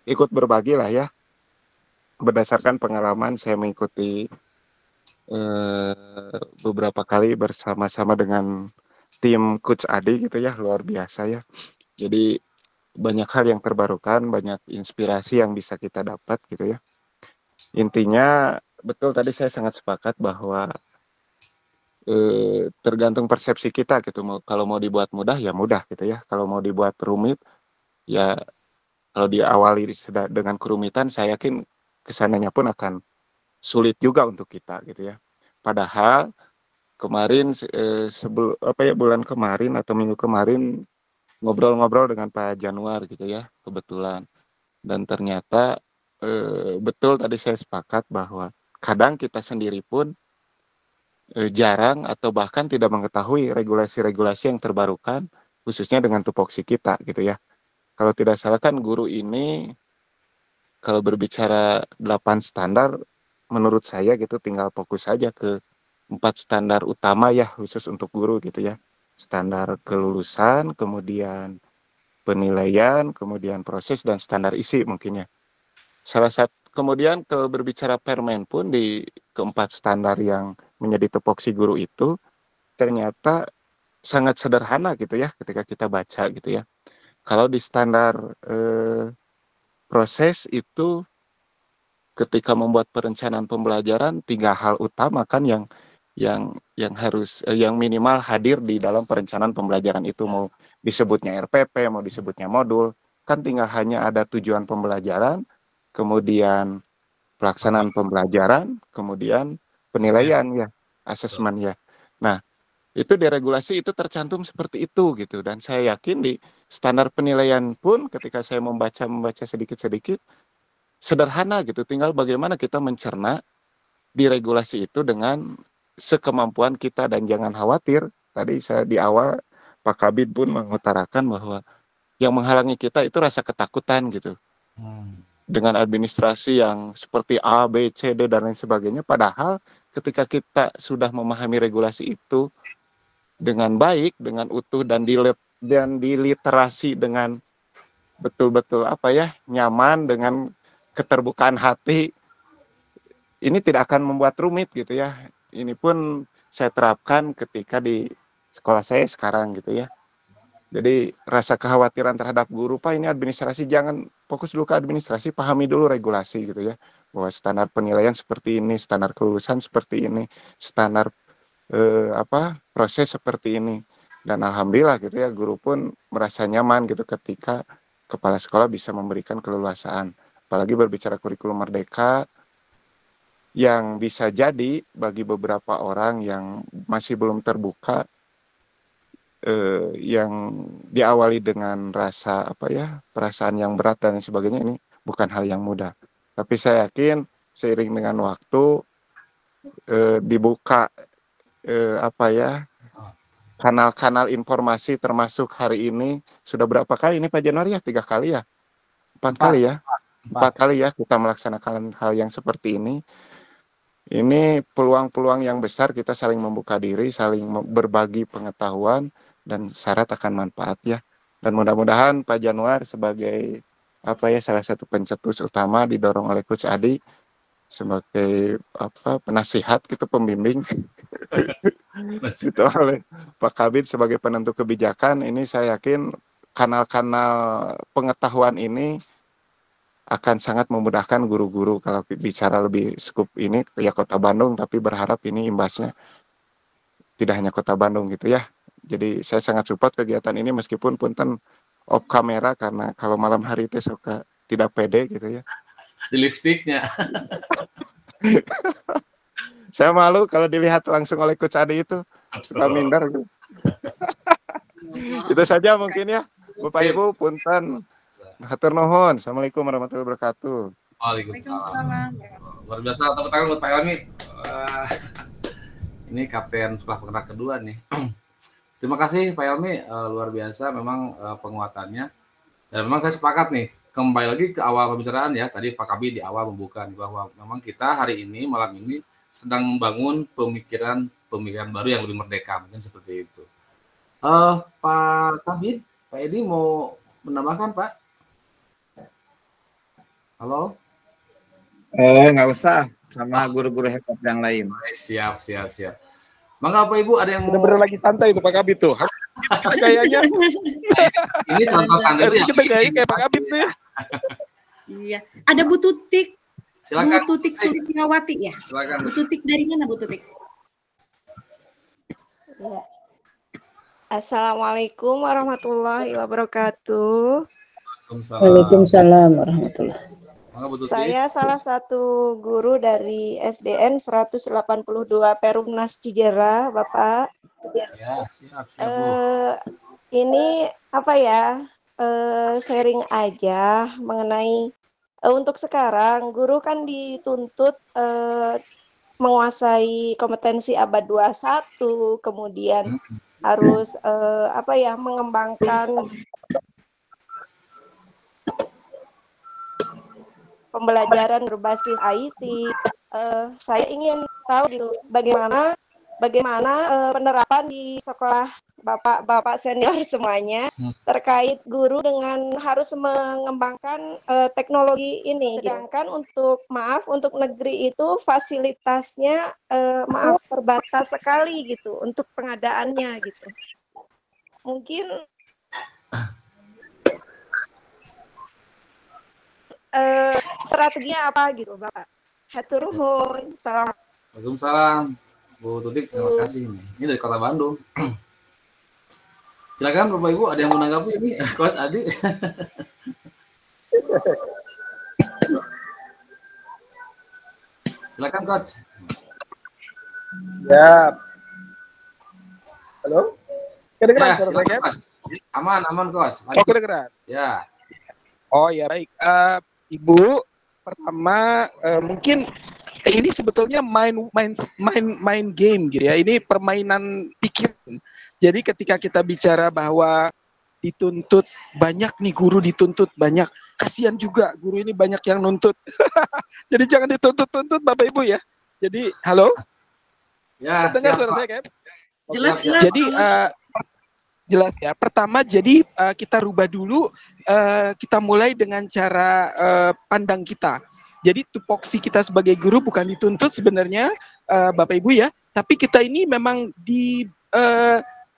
Speaker 12: ikut berbagi lah ya. Berdasarkan pengalaman saya mengikuti beberapa kali bersama-sama dengan tim Coach Adi gitu ya, luar biasa ya. Jadi banyak hal yang terbarukan, banyak inspirasi yang bisa kita dapat gitu ya. Intinya betul tadi saya sangat sepakat bahwa tergantung persepsi kita gitu. Kalau mau dibuat mudah ya mudah gitu ya. Kalau mau dibuat rumit ya kalau diawali dengan kerumitan saya yakin kesananya pun akan sulit juga untuk kita gitu ya. Padahal kemarin bulan kemarin atau minggu kemarin ngobrol-ngobrol dengan Pak Januar gitu ya, kebetulan. Dan ternyata betul tadi saya sepakat bahwa kadang kita sendiri pun jarang atau bahkan tidak mengetahui regulasi-regulasi yang terbarukan, khususnya dengan tupoksi kita gitu ya. Kalau tidak salah kan guru ini kalau berbicara 8 standar, menurut saya gitu tinggal fokus saja ke 4 standar utama ya khusus untuk guru gitu ya. Standar kelulusan, kemudian penilaian, kemudian proses dan standar isi mungkin ya. Salah satu kemudian kalau berbicara permen pun di keempat standar yang menjadi tupoksi guru itu ternyata sangat sederhana gitu ya ketika kita baca gitu ya. Kalau di standar proses itu ketika membuat perencanaan pembelajaran 3 hal utama kan yang harus yang minimal hadir di dalam perencanaan pembelajaran itu, mau disebutnya RPP, mau disebutnya modul, kan tinggal hanya ada tujuan pembelajaran, kemudian pelaksanaan pembelajaran, kemudian penilaian ya, asesmen ya. Nah, itu di regulasi itu tercantum seperti itu gitu, dan saya yakin di standar penilaian pun ketika saya membaca sedikit-sedikit sederhana gitu, tinggal bagaimana kita mencerna di regulasi itu dengan sekemampuan kita, dan jangan khawatir. Tadi saya di awal Pak Kabid pun mengutarakan bahwa yang menghalangi kita itu rasa ketakutan gitu. Dengan administrasi yang seperti A, B, C, D dan lain sebagainya, padahal ketika kita sudah memahami regulasi itu dengan baik, dengan utuh dan diliterasi dengan betul-betul nyaman, dengan keterbukaan hati, ini tidak akan membuat rumit gitu ya. Ini pun saya terapkan ketika di sekolah saya sekarang gitu ya. Jadi rasa kekhawatiran terhadap guru, Pak ini administrasi, jangan fokus dulu ke administrasi, pahami dulu regulasi gitu ya. Bahwa standar penilaian seperti ini, standar kelulusan seperti ini, standar proses seperti ini. Dan alhamdulillah gitu ya, guru pun merasa nyaman gitu ketika kepala sekolah bisa memberikan keleluasaan. Apalagi berbicara kurikulum merdeka yang bisa jadi bagi beberapa orang yang masih belum terbuka, yang diawali dengan rasa perasaan yang berat dan sebagainya, ini bukan hal yang mudah. Tapi saya yakin seiring dengan waktu dibuka kanal-kanal informasi, termasuk hari ini sudah berapa kali ini Pak Januari ya? 3 kali ya? 4 kali ya? 4 kali ya kita melaksanakan hal yang seperti ini. Ini peluang-peluang yang besar, kita saling membuka diri, saling berbagi pengetahuan, dan syarat akan manfaat ya. Dan mudah-mudahan Pak Januar sebagai salah satu pencetus utama didorong oleh Coach Adi sebagai penasihat gitu, pembimbing gitu, oleh Pak Kabid sebagai penentu kebijakan. Ini saya yakin kanal-kanal pengetahuan ini akan sangat memudahkan guru-guru kalau bicara lebih skup ini ya Kota Bandung, tapi berharap ini imbasnya tidak hanya Kota Bandung gitu ya. Jadi saya sangat support kegiatan ini meskipun punten off kamera, karena kalau malam hari itu suka tidak pede gitu ya.
Speaker 2: Di lipstiknya.
Speaker 12: Saya malu kalau dilihat langsung oleh Coach Adi itu, suka minder gitu. Itu saja mungkin ya, Bapak Ibu, punten. Hatur nuhun. Assalamualaikum warahmatullahi wabarakatuh.
Speaker 2: Waalaikumsalam. Luar biasa, tepuk tangan buat Pak Elmi. Ini kapten sekolah penggerak kedua nih. Terima kasih Pak Elmi, luar biasa memang penguatannya. Dan memang saya sepakat nih, kembali lagi ke awal pembicaraan ya, tadi Pak Kabid di awal membuka bahwa memang kita hari ini, malam ini sedang membangun pemikiran baru yang lebih merdeka, mungkin seperti itu. Pak Kabid, Pak Edi mau menambahkan Pak? Halo?
Speaker 5: Nggak usah, sama guru-guru hebat yang lain.
Speaker 2: Siap. Maka Bapak Ibu ada yang mau...
Speaker 11: Bener-bener lagi santai itu Pak Kabid tuh. Kita gayanya.
Speaker 2: Ini contoh santai ya.
Speaker 11: Kita gaya kayak Pak Kabid nih.
Speaker 3: Iya. Ada Bu Tutik.
Speaker 2: Silakan.
Speaker 3: Bu Tutik Sulistiawati ya.
Speaker 2: Silakan.
Speaker 3: Bu Tutik dari mana Bu Tutik?
Speaker 13: Ya. Assalamualaikum warahmatullahi wabarakatuh.
Speaker 4: Waalaikumsalam warahmatullahi wabarakatuh.
Speaker 13: Saya salah satu guru dari SDN 182 Perumnas Cijera, Bapak.
Speaker 2: Ya, siap, Bu.
Speaker 13: Ini sharing aja mengenai untuk sekarang guru kan dituntut menguasai kompetensi abad 21, kemudian harus mengembangkan pembelajaran berbasis IT. Saya ingin tahu gitu bagaimana penerapan di sekolah bapak-bapak senior semuanya terkait guru dengan harus mengembangkan teknologi ini. Sedangkan untuk negeri itu fasilitasnya terbatas sekali gitu untuk pengadaannya gitu. Mungkin strateginya apa gitu Bapak? Hatur nuhun.
Speaker 2: Waalaikumsalam. Bu Tutik, terima kasih. Ini dari Kota Bandung. Silakan Bapak Ibu, ada yang mau menanggapi ini? Coach Adi. Silakan Coach.
Speaker 1: Ya. Halo? Kedengeran
Speaker 2: Ya,
Speaker 1: suara saya?
Speaker 2: Coach. Aman Coach.
Speaker 11: Oh, kedengeran.
Speaker 2: Ya.
Speaker 11: Oh ya baik. Ibu, pertama mungkin ini sebetulnya main game gitu ya. Ini permainan pikiran. Jadi ketika kita bicara bahwa dituntut banyak nih guru dituntut banyak, kasihan juga guru ini banyak yang nuntut. Jadi jangan dituntut-tuntut Bapak Ibu ya. Jadi halo?
Speaker 2: Ya,
Speaker 11: dengar
Speaker 2: siap,
Speaker 11: suara
Speaker 2: Pak.
Speaker 11: saya kan?
Speaker 3: Jelas.
Speaker 11: Jadi jelas ya. Pertama jadi kita rubah dulu, kita mulai dengan cara pandang kita. Jadi tupoksi kita sebagai guru bukan dituntut sebenarnya Bapak Ibu ya, tapi kita ini memang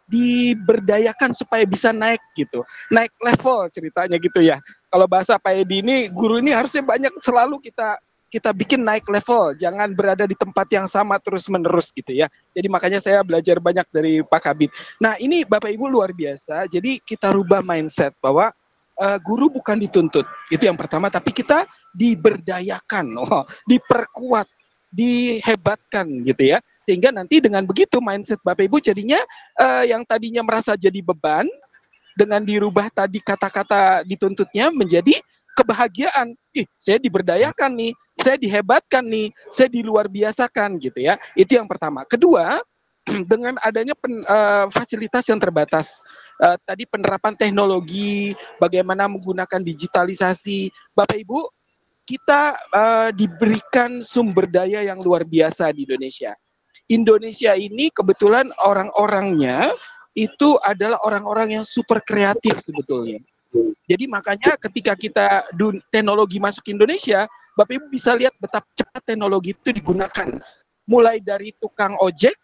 Speaker 11: diberdayakan supaya bisa naik gitu, naik level ceritanya gitu ya. Kalau bahasa Pak Edi ini guru ini harusnya banyak selalu kita bikin naik level, jangan berada di tempat yang sama terus-menerus gitu ya. Jadi makanya saya belajar banyak dari Pak Kabid. Nah ini Bapak Ibu luar biasa, jadi kita rubah mindset bahwa guru bukan dituntut, itu yang pertama, tapi kita diberdayakan, diperkuat, dihebatkan gitu ya. Sehingga nanti dengan begitu mindset Bapak Ibu jadinya yang tadinya merasa jadi beban, dengan dirubah tadi kata-kata dituntutnya menjadi kebahagiaan. Saya diberdayakan nih, saya dihebatkan nih, saya diluar biasakan gitu ya. Itu yang pertama. Kedua, dengan adanya fasilitas yang terbatas, tadi penerapan teknologi, bagaimana menggunakan digitalisasi, Bapak Ibu, kita diberikan sumber daya yang luar biasa di Indonesia. Indonesia ini kebetulan orang-orangnya itu adalah orang-orang yang super kreatif sebetulnya. Jadi makanya ketika kita teknologi masuk ke Indonesia, Bapak Ibu bisa lihat betapa cepat teknologi itu digunakan. Mulai dari tukang ojek,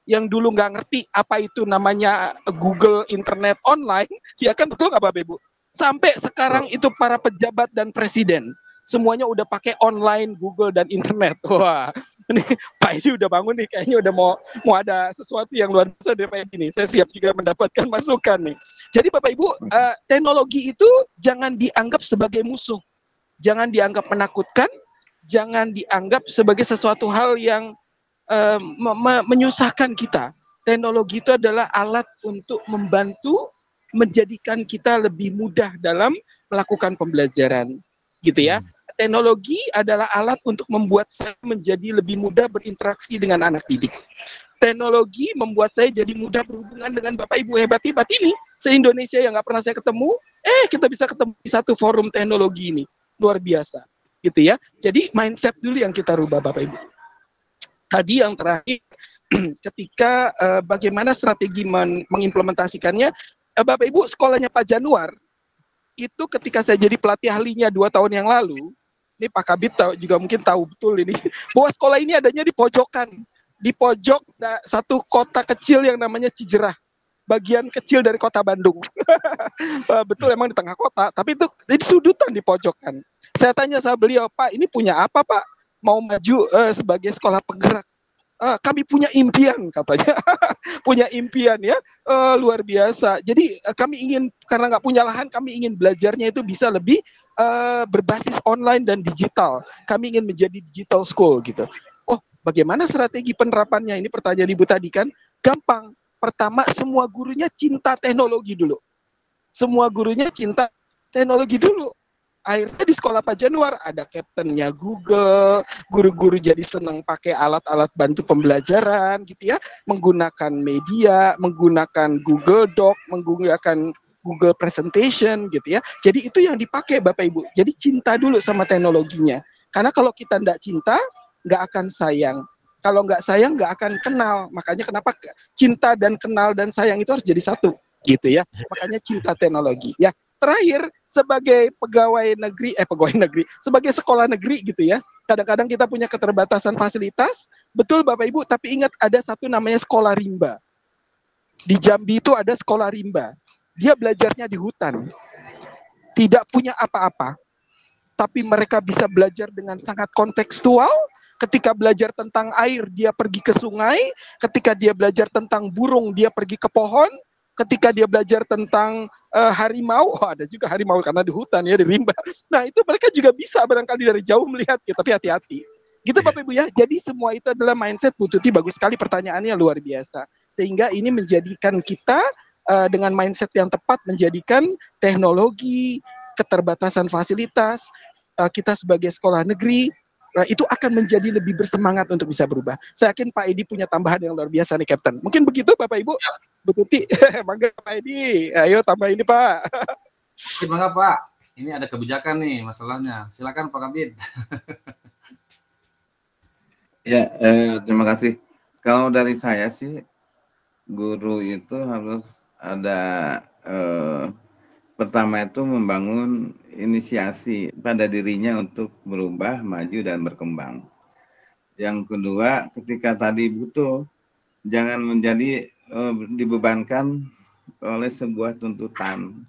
Speaker 11: yang dulu nggak ngerti apa itu namanya Google Internet Online, ya kan, betul nggak Bapak Ibu? Sampai sekarang itu para pejabat dan presiden, semuanya udah pakai online, Google, dan internet. Wah, ini Pak Edi udah bangun nih, kayaknya udah mau ada sesuatu yang luar biasa dari Pak Edi nih. Saya siap juga mendapatkan masukan nih. Jadi Bapak Ibu, teknologi itu jangan dianggap sebagai musuh, jangan dianggap menakutkan, jangan dianggap sebagai sesuatu hal yang menyusahkan kita. Teknologi itu adalah alat untuk membantu menjadikan kita lebih mudah dalam melakukan pembelajaran, gitu ya. Teknologi adalah alat untuk membuat saya menjadi lebih mudah berinteraksi dengan anak didik. Teknologi membuat saya jadi mudah berhubungan dengan Bapak Ibu hebat-hebat ini se-Indonesia yang nggak pernah saya ketemu. Kita bisa ketemu di satu forum teknologi ini, luar biasa, gitu ya. Jadi mindset dulu yang kita rubah Bapak Ibu. Tadi yang terakhir, ketika bagaimana strategi mengimplementasikannya, Bapak Ibu, sekolahnya Pak Januar, itu ketika saya jadi pelatih ahlinya 2 tahun yang lalu, ini Pak Kabid juga mungkin tahu betul ini, bahwa sekolah ini adanya di pojokan, di pojok satu kota kecil yang namanya Cijerah, bagian kecil dari kota Bandung. Betul, emang di tengah kota, tapi itu di sudutan, di pojokan. Saya tanya sama beliau, Pak, ini punya apa Pak? Mau maju sebagai sekolah penggerak. Kami punya impian katanya. Punya impian ya, luar biasa. Jadi kami ingin, karena nggak punya lahan, kami ingin belajarnya itu bisa lebih berbasis online dan digital. Kami ingin menjadi digital school gitu. Oh, bagaimana strategi penerapannya? Ini pertanyaan Ibu tadi kan. Gampang. Pertama, semua gurunya cinta teknologi dulu. Semua gurunya cinta teknologi dulu. akhirnya di sekolah Pak Januar ada captainnya Google, guru-guru jadi senang pakai alat-alat bantu pembelajaran gitu ya, menggunakan media, menggunakan Google Doc, menggunakan Google Presentation gitu ya. Jadi itu yang dipakai Bapak Ibu. Jadi cinta dulu sama teknologinya. Karena kalau kita tidak cinta, nggak akan sayang. Kalau nggak sayang, nggak akan kenal. Makanya kenapa cinta dan kenal dan sayang itu harus jadi satu, gitu ya. Makanya cinta teknologi. Ya, terakhir sebagai pegawai negeri, sebagai sekolah negeri gitu ya. Kadang-kadang kita punya keterbatasan fasilitas, betul Bapak Ibu. Tapi ingat ada satu namanya sekolah rimba. Di Jambi itu ada sekolah rimba. Dia belajarnya di hutan, tidak punya apa-apa. Tapi mereka bisa belajar dengan sangat kontekstual. Ketika belajar tentang air, dia pergi ke sungai. Ketika dia belajar tentang burung, dia pergi ke pohon. Ketika dia belajar tentang harimau, ada juga harimau karena di hutan ya, di rimba. Nah itu mereka juga bisa barangkali dari jauh melihat, ya, tapi hati-hati. Gitu Bapak Ibu ya. Jadi semua itu adalah mindset. Bu Tuti bagus sekali pertanyaannya, luar biasa. Sehingga ini menjadikan kita dengan mindset yang tepat, menjadikan teknologi, keterbatasan fasilitas, kita sebagai sekolah negeri, itu akan menjadi lebih bersemangat untuk bisa berubah. Saya yakin Pak Edi punya tambahan yang luar biasa nih, Captain. Mungkin begitu Bapak Ibu? Ya. Bu Tuti, mangga Pak Edi. Ayo tambah ini Pak.
Speaker 2: Gimana Pak? Ini ada kebijakan nih masalahnya. Silakan Pak Kabid.
Speaker 5: Ya, terima kasih. Kalau dari saya sih, guru itu harus ada pertama itu membangun inisiasi pada dirinya untuk berubah, maju, dan berkembang. Yang kedua, ketika tadi butuh, jangan menjadi dibebankan oleh sebuah tuntutan.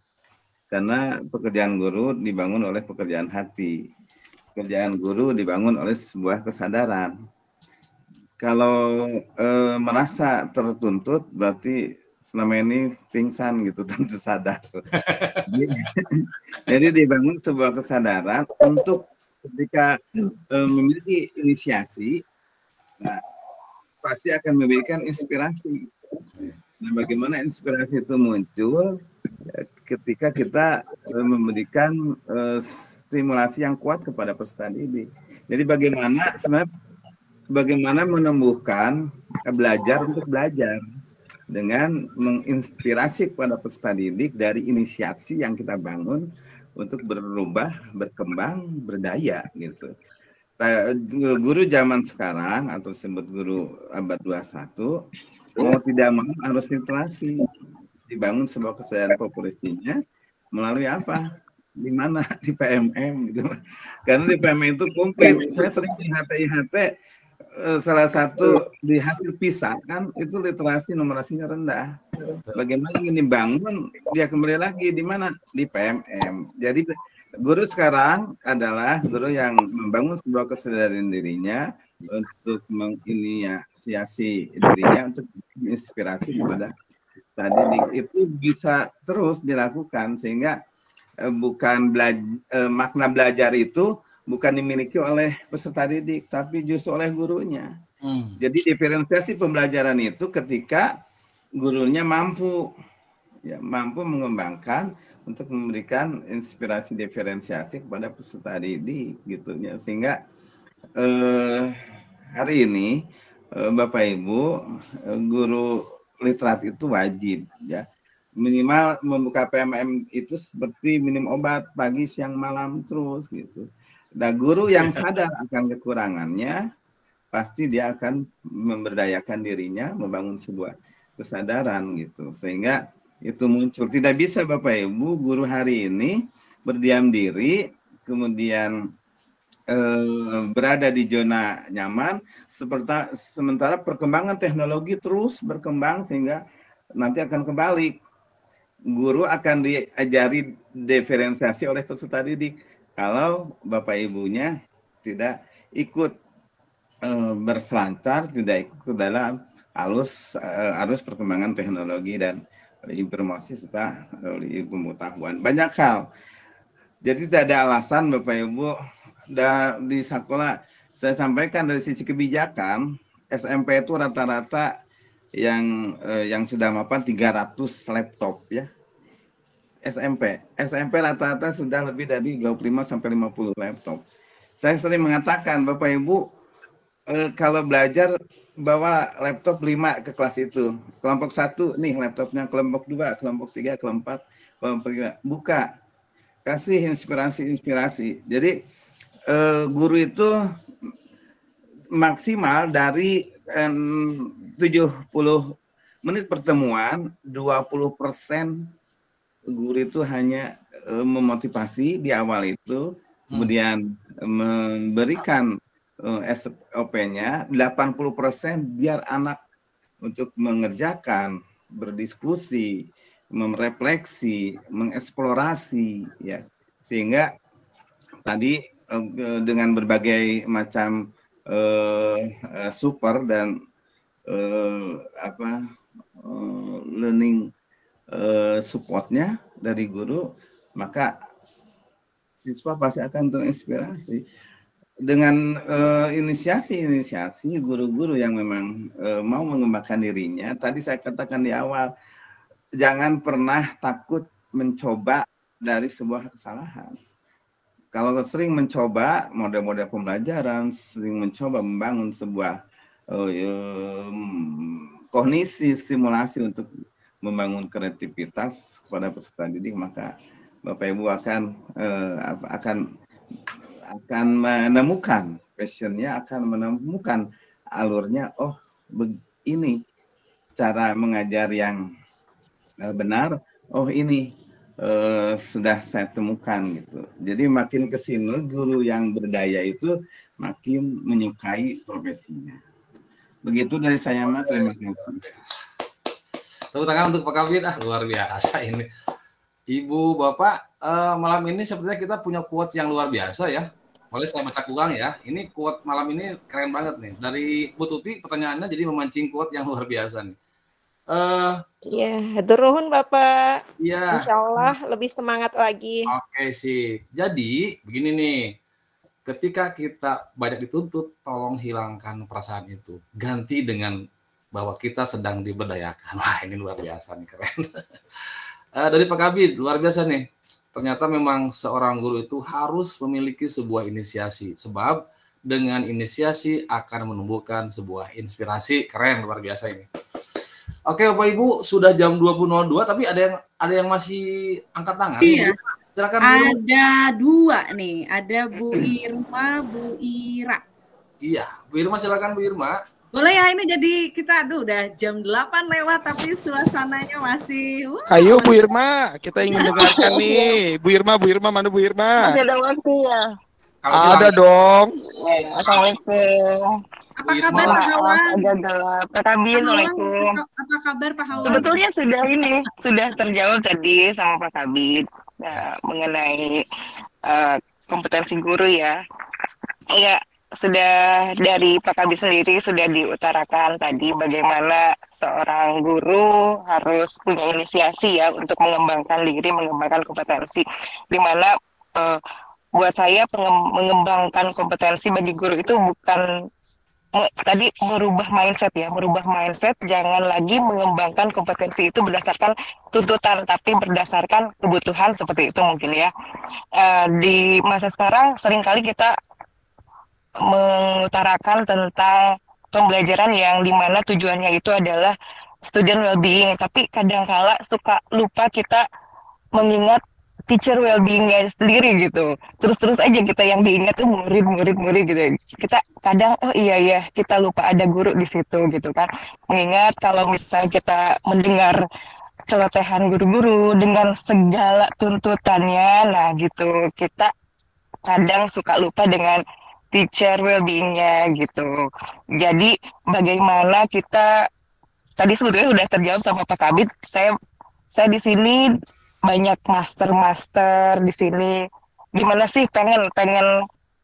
Speaker 5: Karena pekerjaan guru dibangun oleh pekerjaan hati. Pekerjaan guru dibangun oleh sebuah kesadaran. Kalau merasa tertuntut, berarti selama ini pingsan gitu, tentu sadar. Jadi dibangun sebuah kesadaran untuk ketika memiliki inisiasi, nah, pasti akan memberikan inspirasi. Nah, bagaimana inspirasi itu muncul ketika kita memberikan stimulasi yang kuat kepada peserta didik. Jadi bagaimana menumbuhkan belajar untuk belajar dengan menginspirasi kepada peserta didik dari inisiasi yang kita bangun untuk berubah, berkembang, berdaya gitu. Guru zaman sekarang atau disebut guru abad 21 mau tidak mau harus literasi, dibangun sebuah kesadaran populasinya melalui apa? Di mana? Di PMM gitu. Karena di PMM itu komplit. Saya sering di HTI-HT salah satu di hasil PISA kan itu literasi numerasinya rendah. Bagaimana ingin dibangun, dia kembali lagi di mana? Di PMM. Jadi guru sekarang adalah guru yang membangun sebuah kesadaran dirinya untuk menginisiasi dirinya untuk menginspirasi kepada tadi. Itu bisa terus dilakukan sehingga bukan makna belajar itu bukan dimiliki oleh peserta didik, tapi justru oleh gurunya. Jadi diferensiasi pembelajaran itu ketika gurunya mampu mengembangkan untuk memberikan inspirasi diferensiasi kepada peserta didik, gitu ya. Sehingga hari ini Bapak Ibu, guru literat itu wajib ya. Minimal membuka PMM itu seperti minum obat pagi, siang, malam terus gitu. Nah, guru yang sadar akan kekurangannya, pasti dia akan memberdayakan dirinya, membangun sebuah kesadaran gitu. Sehingga itu muncul. Tidak bisa Bapak Ibu, guru hari ini berdiam diri, kemudian berada di zona nyaman, sementara perkembangan teknologi terus berkembang sehingga nanti akan kebalik. Guru akan diajari diferensiasi oleh peserta didik. Kalau Bapak Ibunya tidak ikut berselancar, tidak ikut ke dalam arus perkembangan teknologi dan informasi serta pengetahuan. Banyak hal. Jadi tidak ada alasan Bapak Ibu di sekolah. Saya sampaikan dari sisi kebijakan, SMP itu rata-rata yang sudah mapan 300 laptop ya. SMP. SMP rata-rata sudah lebih dari 25 sampai 50 laptop. Saya sering mengatakan, Bapak Ibu, kalau belajar bawa laptop 5 ke kelas itu. Kelompok 1 nih laptopnya, kelompok 2, kelompok 3, kelompok 4, kelompok 5. Buka. Kasih inspirasi. Jadi guru itu maksimal dari 70 menit pertemuan, 20% guru itu hanya memotivasi di awal itu, kemudian memberikan SOP-nya, 80% biar anak untuk mengerjakan, berdiskusi, merefleksi, mengeksplorasi, ya, sehingga tadi dengan berbagai macam super dan learning supportnya dari guru, maka siswa pasti akan terinspirasi dengan inisiasi guru-guru yang memang mau mengembangkan dirinya. Tadi saya katakan di awal, jangan pernah takut mencoba dari sebuah kesalahan. Kalau sering mencoba model-model pembelajaran, sering mencoba membangun sebuah kognisi, simulasi untuk membangun kreativitas kepada peserta didik, maka Bapak Ibu akan menemukan passionnya, akan menemukan alurnya. Oh, ini cara mengajar yang benar. Oh, ini sudah saya temukan gitu. Jadi makin kesini guru yang berdaya itu makin menyukai profesinya. Begitu dari saya, Mas. Terima kasih.
Speaker 2: Tepuk tangan untuk Pak Kabid, luar biasa ini. Ibu, Bapak, malam ini sepertinya kita punya quotes yang luar biasa ya. Boleh saya baca ulang ya. Ini quote malam ini keren banget nih. Dari Bu Tuti pertanyaannya jadi memancing quote yang luar biasa nih.
Speaker 13: Iya, turun Bapak.
Speaker 2: Iya.
Speaker 13: Insya Allah lebih semangat lagi.
Speaker 2: Oke sih. Jadi begini nih. Ketika kita banyak dituntut, tolong hilangkan perasaan itu. Ganti dengan bahwa kita sedang diberdayakan. Wah, ini luar biasa nih, keren. Dari Pak Kabid, luar biasa nih. Ternyata memang seorang guru itu harus memiliki sebuah inisiasi. Sebab dengan inisiasi akan menumbuhkan sebuah inspirasi. Keren, luar biasa ini. Oke, Bapak Ibu, sudah jam 20.02, tapi ada yang masih angkat tangan.
Speaker 3: Iya.
Speaker 2: Silakan.
Speaker 3: Ada dua nih, ada Bu Irma, Bu Ira.
Speaker 2: Iya, Bu Irma, silakan Bu Irma.
Speaker 3: Boleh ya, ini jadi kita udah jam 8 lewat tapi suasananya masih
Speaker 11: Ayo Bu Irma, kita ingin dengarkan nih. Bu Irma, mana Bu Irma?
Speaker 13: Masih ada waktu ya?
Speaker 11: Ada dong.
Speaker 13: Assalamualaikum.
Speaker 3: Apa kabar Pak Hawan?
Speaker 13: Agak gelap. Pak Kabid, Assalamualaikum.
Speaker 3: Apa kabar Pak Hawan?
Speaker 13: Sebetulnya sudah terjawab tadi sama Pak Kabid mengenai kompetensi guru ya. Iya, sudah dari Pak Kabid sendiri sudah diutarakan tadi bagaimana seorang guru harus punya inisiasi ya untuk mengembangkan diri, mengembangkan kompetensi. Di mana buat saya mengembangkan kompetensi bagi guru itu bukan tadi merubah mindset, jangan lagi mengembangkan kompetensi itu berdasarkan tuntutan, tapi berdasarkan kebutuhan seperti itu mungkin ya. Di masa sekarang seringkali kita mengutarakan tentang pembelajaran yang dimana tujuannya itu adalah student well-being, tapi kadangkala suka lupa kita mengingat teacher well-being-nya sendiri gitu. Terus aja kita yang diingat tuh murid gitu. Kita kadang iya kita lupa ada guru di situ gitu kan. Mengingat kalau misalnya kita mendengar celotehan guru-guru dengan segala tuntutannya, nah gitu kita kadang suka lupa dengan teacher well-being-nya gitu. Jadi bagaimana kita tadi sebetulnya udah terjawab sama Pak Kabid. Saya di sini banyak master di sini. Gimana sih pengen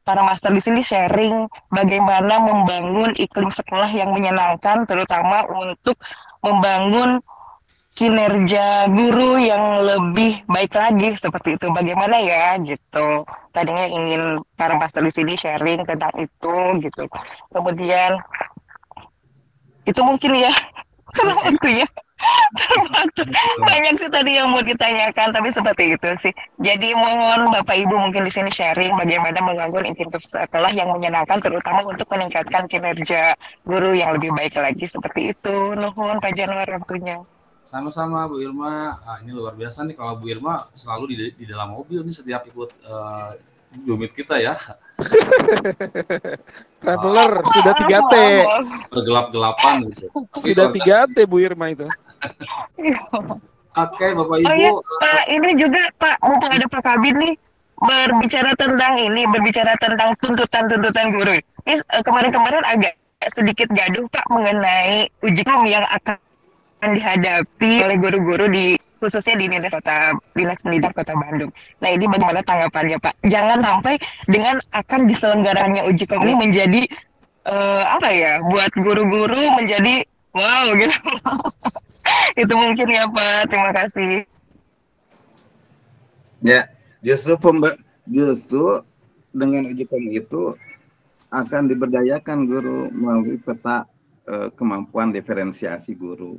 Speaker 13: para master di sini sharing bagaimana membangun iklim sekolah yang menyenangkan, terutama untuk membangun kinerja guru yang lebih baik lagi seperti itu. Bagaimana ya gitu. Tadinya ingin para master di sini sharing tentang itu gitu. Kemudian itu mungkin ya. Kalau waktunya Banyak sih tadi yang mau ditanyakan, tapi seperti itu sih. Jadi mohon Bapak Ibu mungkin di sini sharing bagaimana membangun intimidasi sekolah yang menyenangkan, terutama untuk meningkatkan kinerja guru yang lebih baik lagi seperti itu. Nuhun Pak Januar waktunya.
Speaker 2: Sama-sama Bu Irma. Ini luar biasa nih kalau Bu Irma selalu di dalam mobil nih setiap ikut unit kita ya.
Speaker 11: Traveler sudah 3T.
Speaker 2: Bergelap-gelapan gitu.
Speaker 11: Sudah 3T Bu Irma itu.
Speaker 2: Oke, Bapak Ibu.
Speaker 13: Oh iya, Pak, ini juga Pak, mumpung ada Pak Kabin nih, berbicara tentang tuntutan guru. Ini kemarin-kemarin agak sedikit gaduh Pak mengenai uji kom yang akan dihadapi oleh guru-guru khususnya di Dinas Pendidikan Kota Bandung. Nah, ini bagaimana tanggapannya Pak? Jangan sampai dengan akan diselenggaranya uji kom ini menjadi buat guru-guru menjadi wow gitu. Itu mungkin ya Pak, terima kasih.
Speaker 5: Ya, justru dengan uji kom itu akan diberdayakan guru melalui peta kemampuan diferensiasi guru.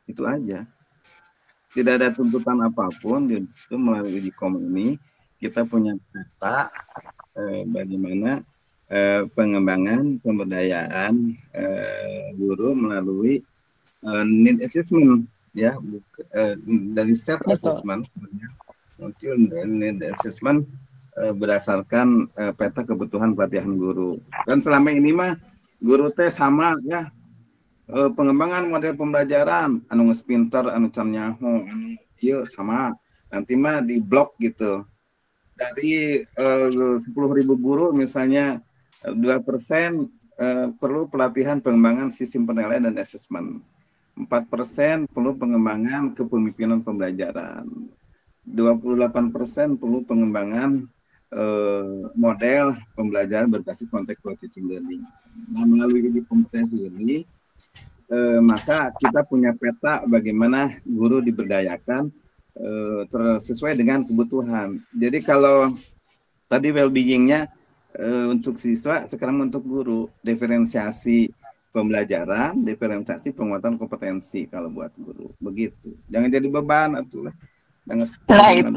Speaker 5: Itu aja. Tidak ada tuntutan apapun, justru melalui uji kom ini kita punya peta bagaimana pengembangan pemberdayaan guru melalui need assessment ya, dari self assessment muncul need assessment berdasarkan peta kebutuhan pelatihan guru. Dan selama ini mah guru teh sama ya, pengembangan model pembelajaran anu geus pinter, anu can nyaho, anu ieu sama. Nanti mah di blok gitu. Dari 10.000 guru misalnya 2% perlu pelatihan pengembangan sistem penilaian dan asesmen. 4% perlu pengembangan kepemimpinan pembelajaran. 28% perlu pengembangan model pembelajaran berbasis contextual teaching learning. Nah, melalui uji kompetensi ini maka kita punya peta bagaimana guru diberdayakan sesuai dengan kebutuhan. Jadi kalau tadi well-being-nya untuk siswa, sekarang untuk guru, diferensiasi pembelajaran, diferensiasi penguatan kompetensi kalau buat guru. Begitu. Jangan jadi beban atuh lah.
Speaker 13: Nah itu,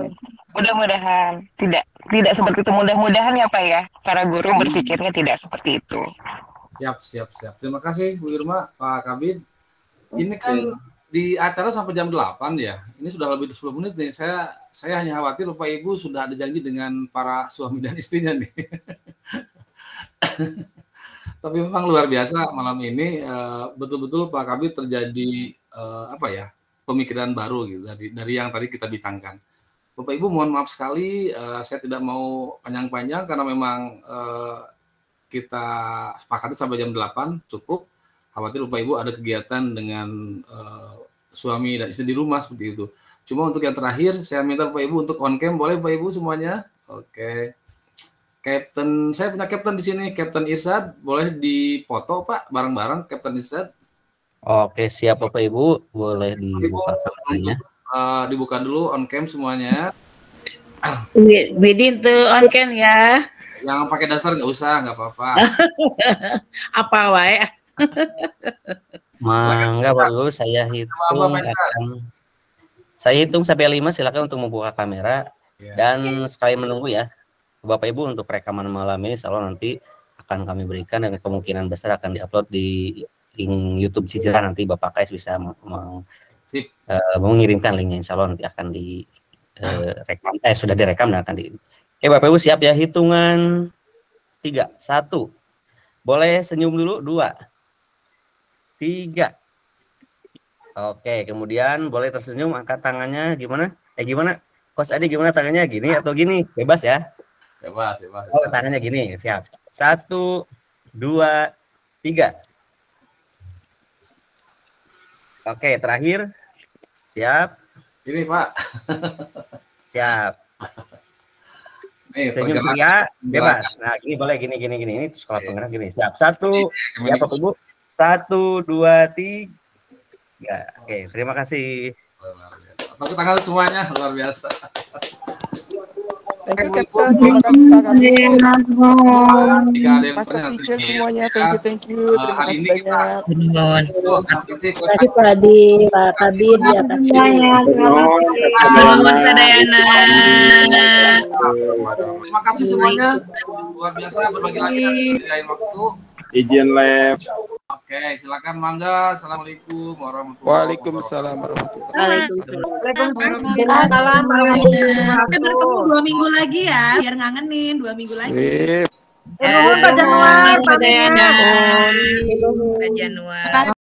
Speaker 13: mudah-mudahan tidak seperti itu. Mudah-mudahan ya Pak ya, para guru berpikirnya tidak seperti itu.
Speaker 2: Siap. Terima kasih Bu Irma, Pak Kabin. Ini kan di acara sampai jam 8 ya. Ini sudah lebih dari 10 menit nih. Saya hanya khawatir Bapak Ibu sudah ada janji dengan para suami dan istrinya nih. Tapi memang luar biasa malam ini, betul-betul Pak Kabin terjadi pemikiran baru gitu dari yang tadi kita bincangkan. Bapak Ibu mohon maaf sekali, saya tidak mau panjang-panjang karena memang kita sepakati sampai jam 8 cukup. Khawatir Bapak Ibu ada kegiatan dengan suami dan istri di rumah seperti itu. Cuma untuk yang terakhir saya minta Bapak Ibu untuk on cam, boleh Bapak Ibu semuanya? Oke. Captain, saya punya Captain di sini, Captain Irsad, boleh dipoto Pak bareng-bareng Captain Irsad?
Speaker 14: Oke, siap Bapak Ibu, boleh dibuka kameranya.
Speaker 2: Dibuka dulu on cam semuanya.
Speaker 4: Bidin tuh on cam ya.
Speaker 2: Yang pakai dasar nggak usah, nggak apa-apa.
Speaker 4: Apa wae?
Speaker 14: Mangga Bapak Ibu, saya hitung sampai 5, silakan untuk membuka kamera dan sekali menunggu ya. Bapak Ibu untuk rekaman malam ini insya Allah nanti akan kami berikan dan kemungkinan besar akan diupload di link YouTube Cicira, nanti Bapak Kais bisa mengirimkan linknya, insya Allah nanti akan direkam, sudah direkam dan akan di. Oke Bapak Ibu siap ya, hitungan 3, 1, boleh senyum dulu, 2, 3. Oke, kemudian boleh tersenyum, angkat tangannya gimana? Gimana? Kos Adi gimana tangannya, gini atau gini? Bebas ya.
Speaker 2: Bebas.
Speaker 14: Oh, tangannya gini, siap. 1, 2, 3. Oke, terakhir. Siap.
Speaker 2: Ini Pak.
Speaker 14: Siap. Senyum ceria, bebas. Nah, ini boleh gini. Ini sekolah penggerak gini. Siap. 1, ya Bapak Ibu. 1, 2, 3. Oke, terima kasih.
Speaker 2: Tepuk tangan semuanya, luar biasa.
Speaker 11: Thank you Captain, terima kasih Pak Kabir. Master teacher semuanya, thank you. Terima kasih banyak.
Speaker 4: Terima kasih Pak Adi, Pak Kabir, ya kasih.
Speaker 15: Sadayana.
Speaker 2: Terima kasih semuanya. Luar biasa berbagi lagi di lain waktu.
Speaker 9: Izin lab.
Speaker 2: Oke, silakan mangga. Assalamualaikum warahmatullahi wabarakatuh.
Speaker 11: Waalaikumsalam warahmatullahi
Speaker 3: Waalaikumsalam warahmatullahi wabarakatuh. Kita bertemu 2 minggu lagi ya, biar ngangenin 2 minggu lagi.
Speaker 11: Sip.
Speaker 8: Pak Januar,
Speaker 15: Sadayana. Pak Januar.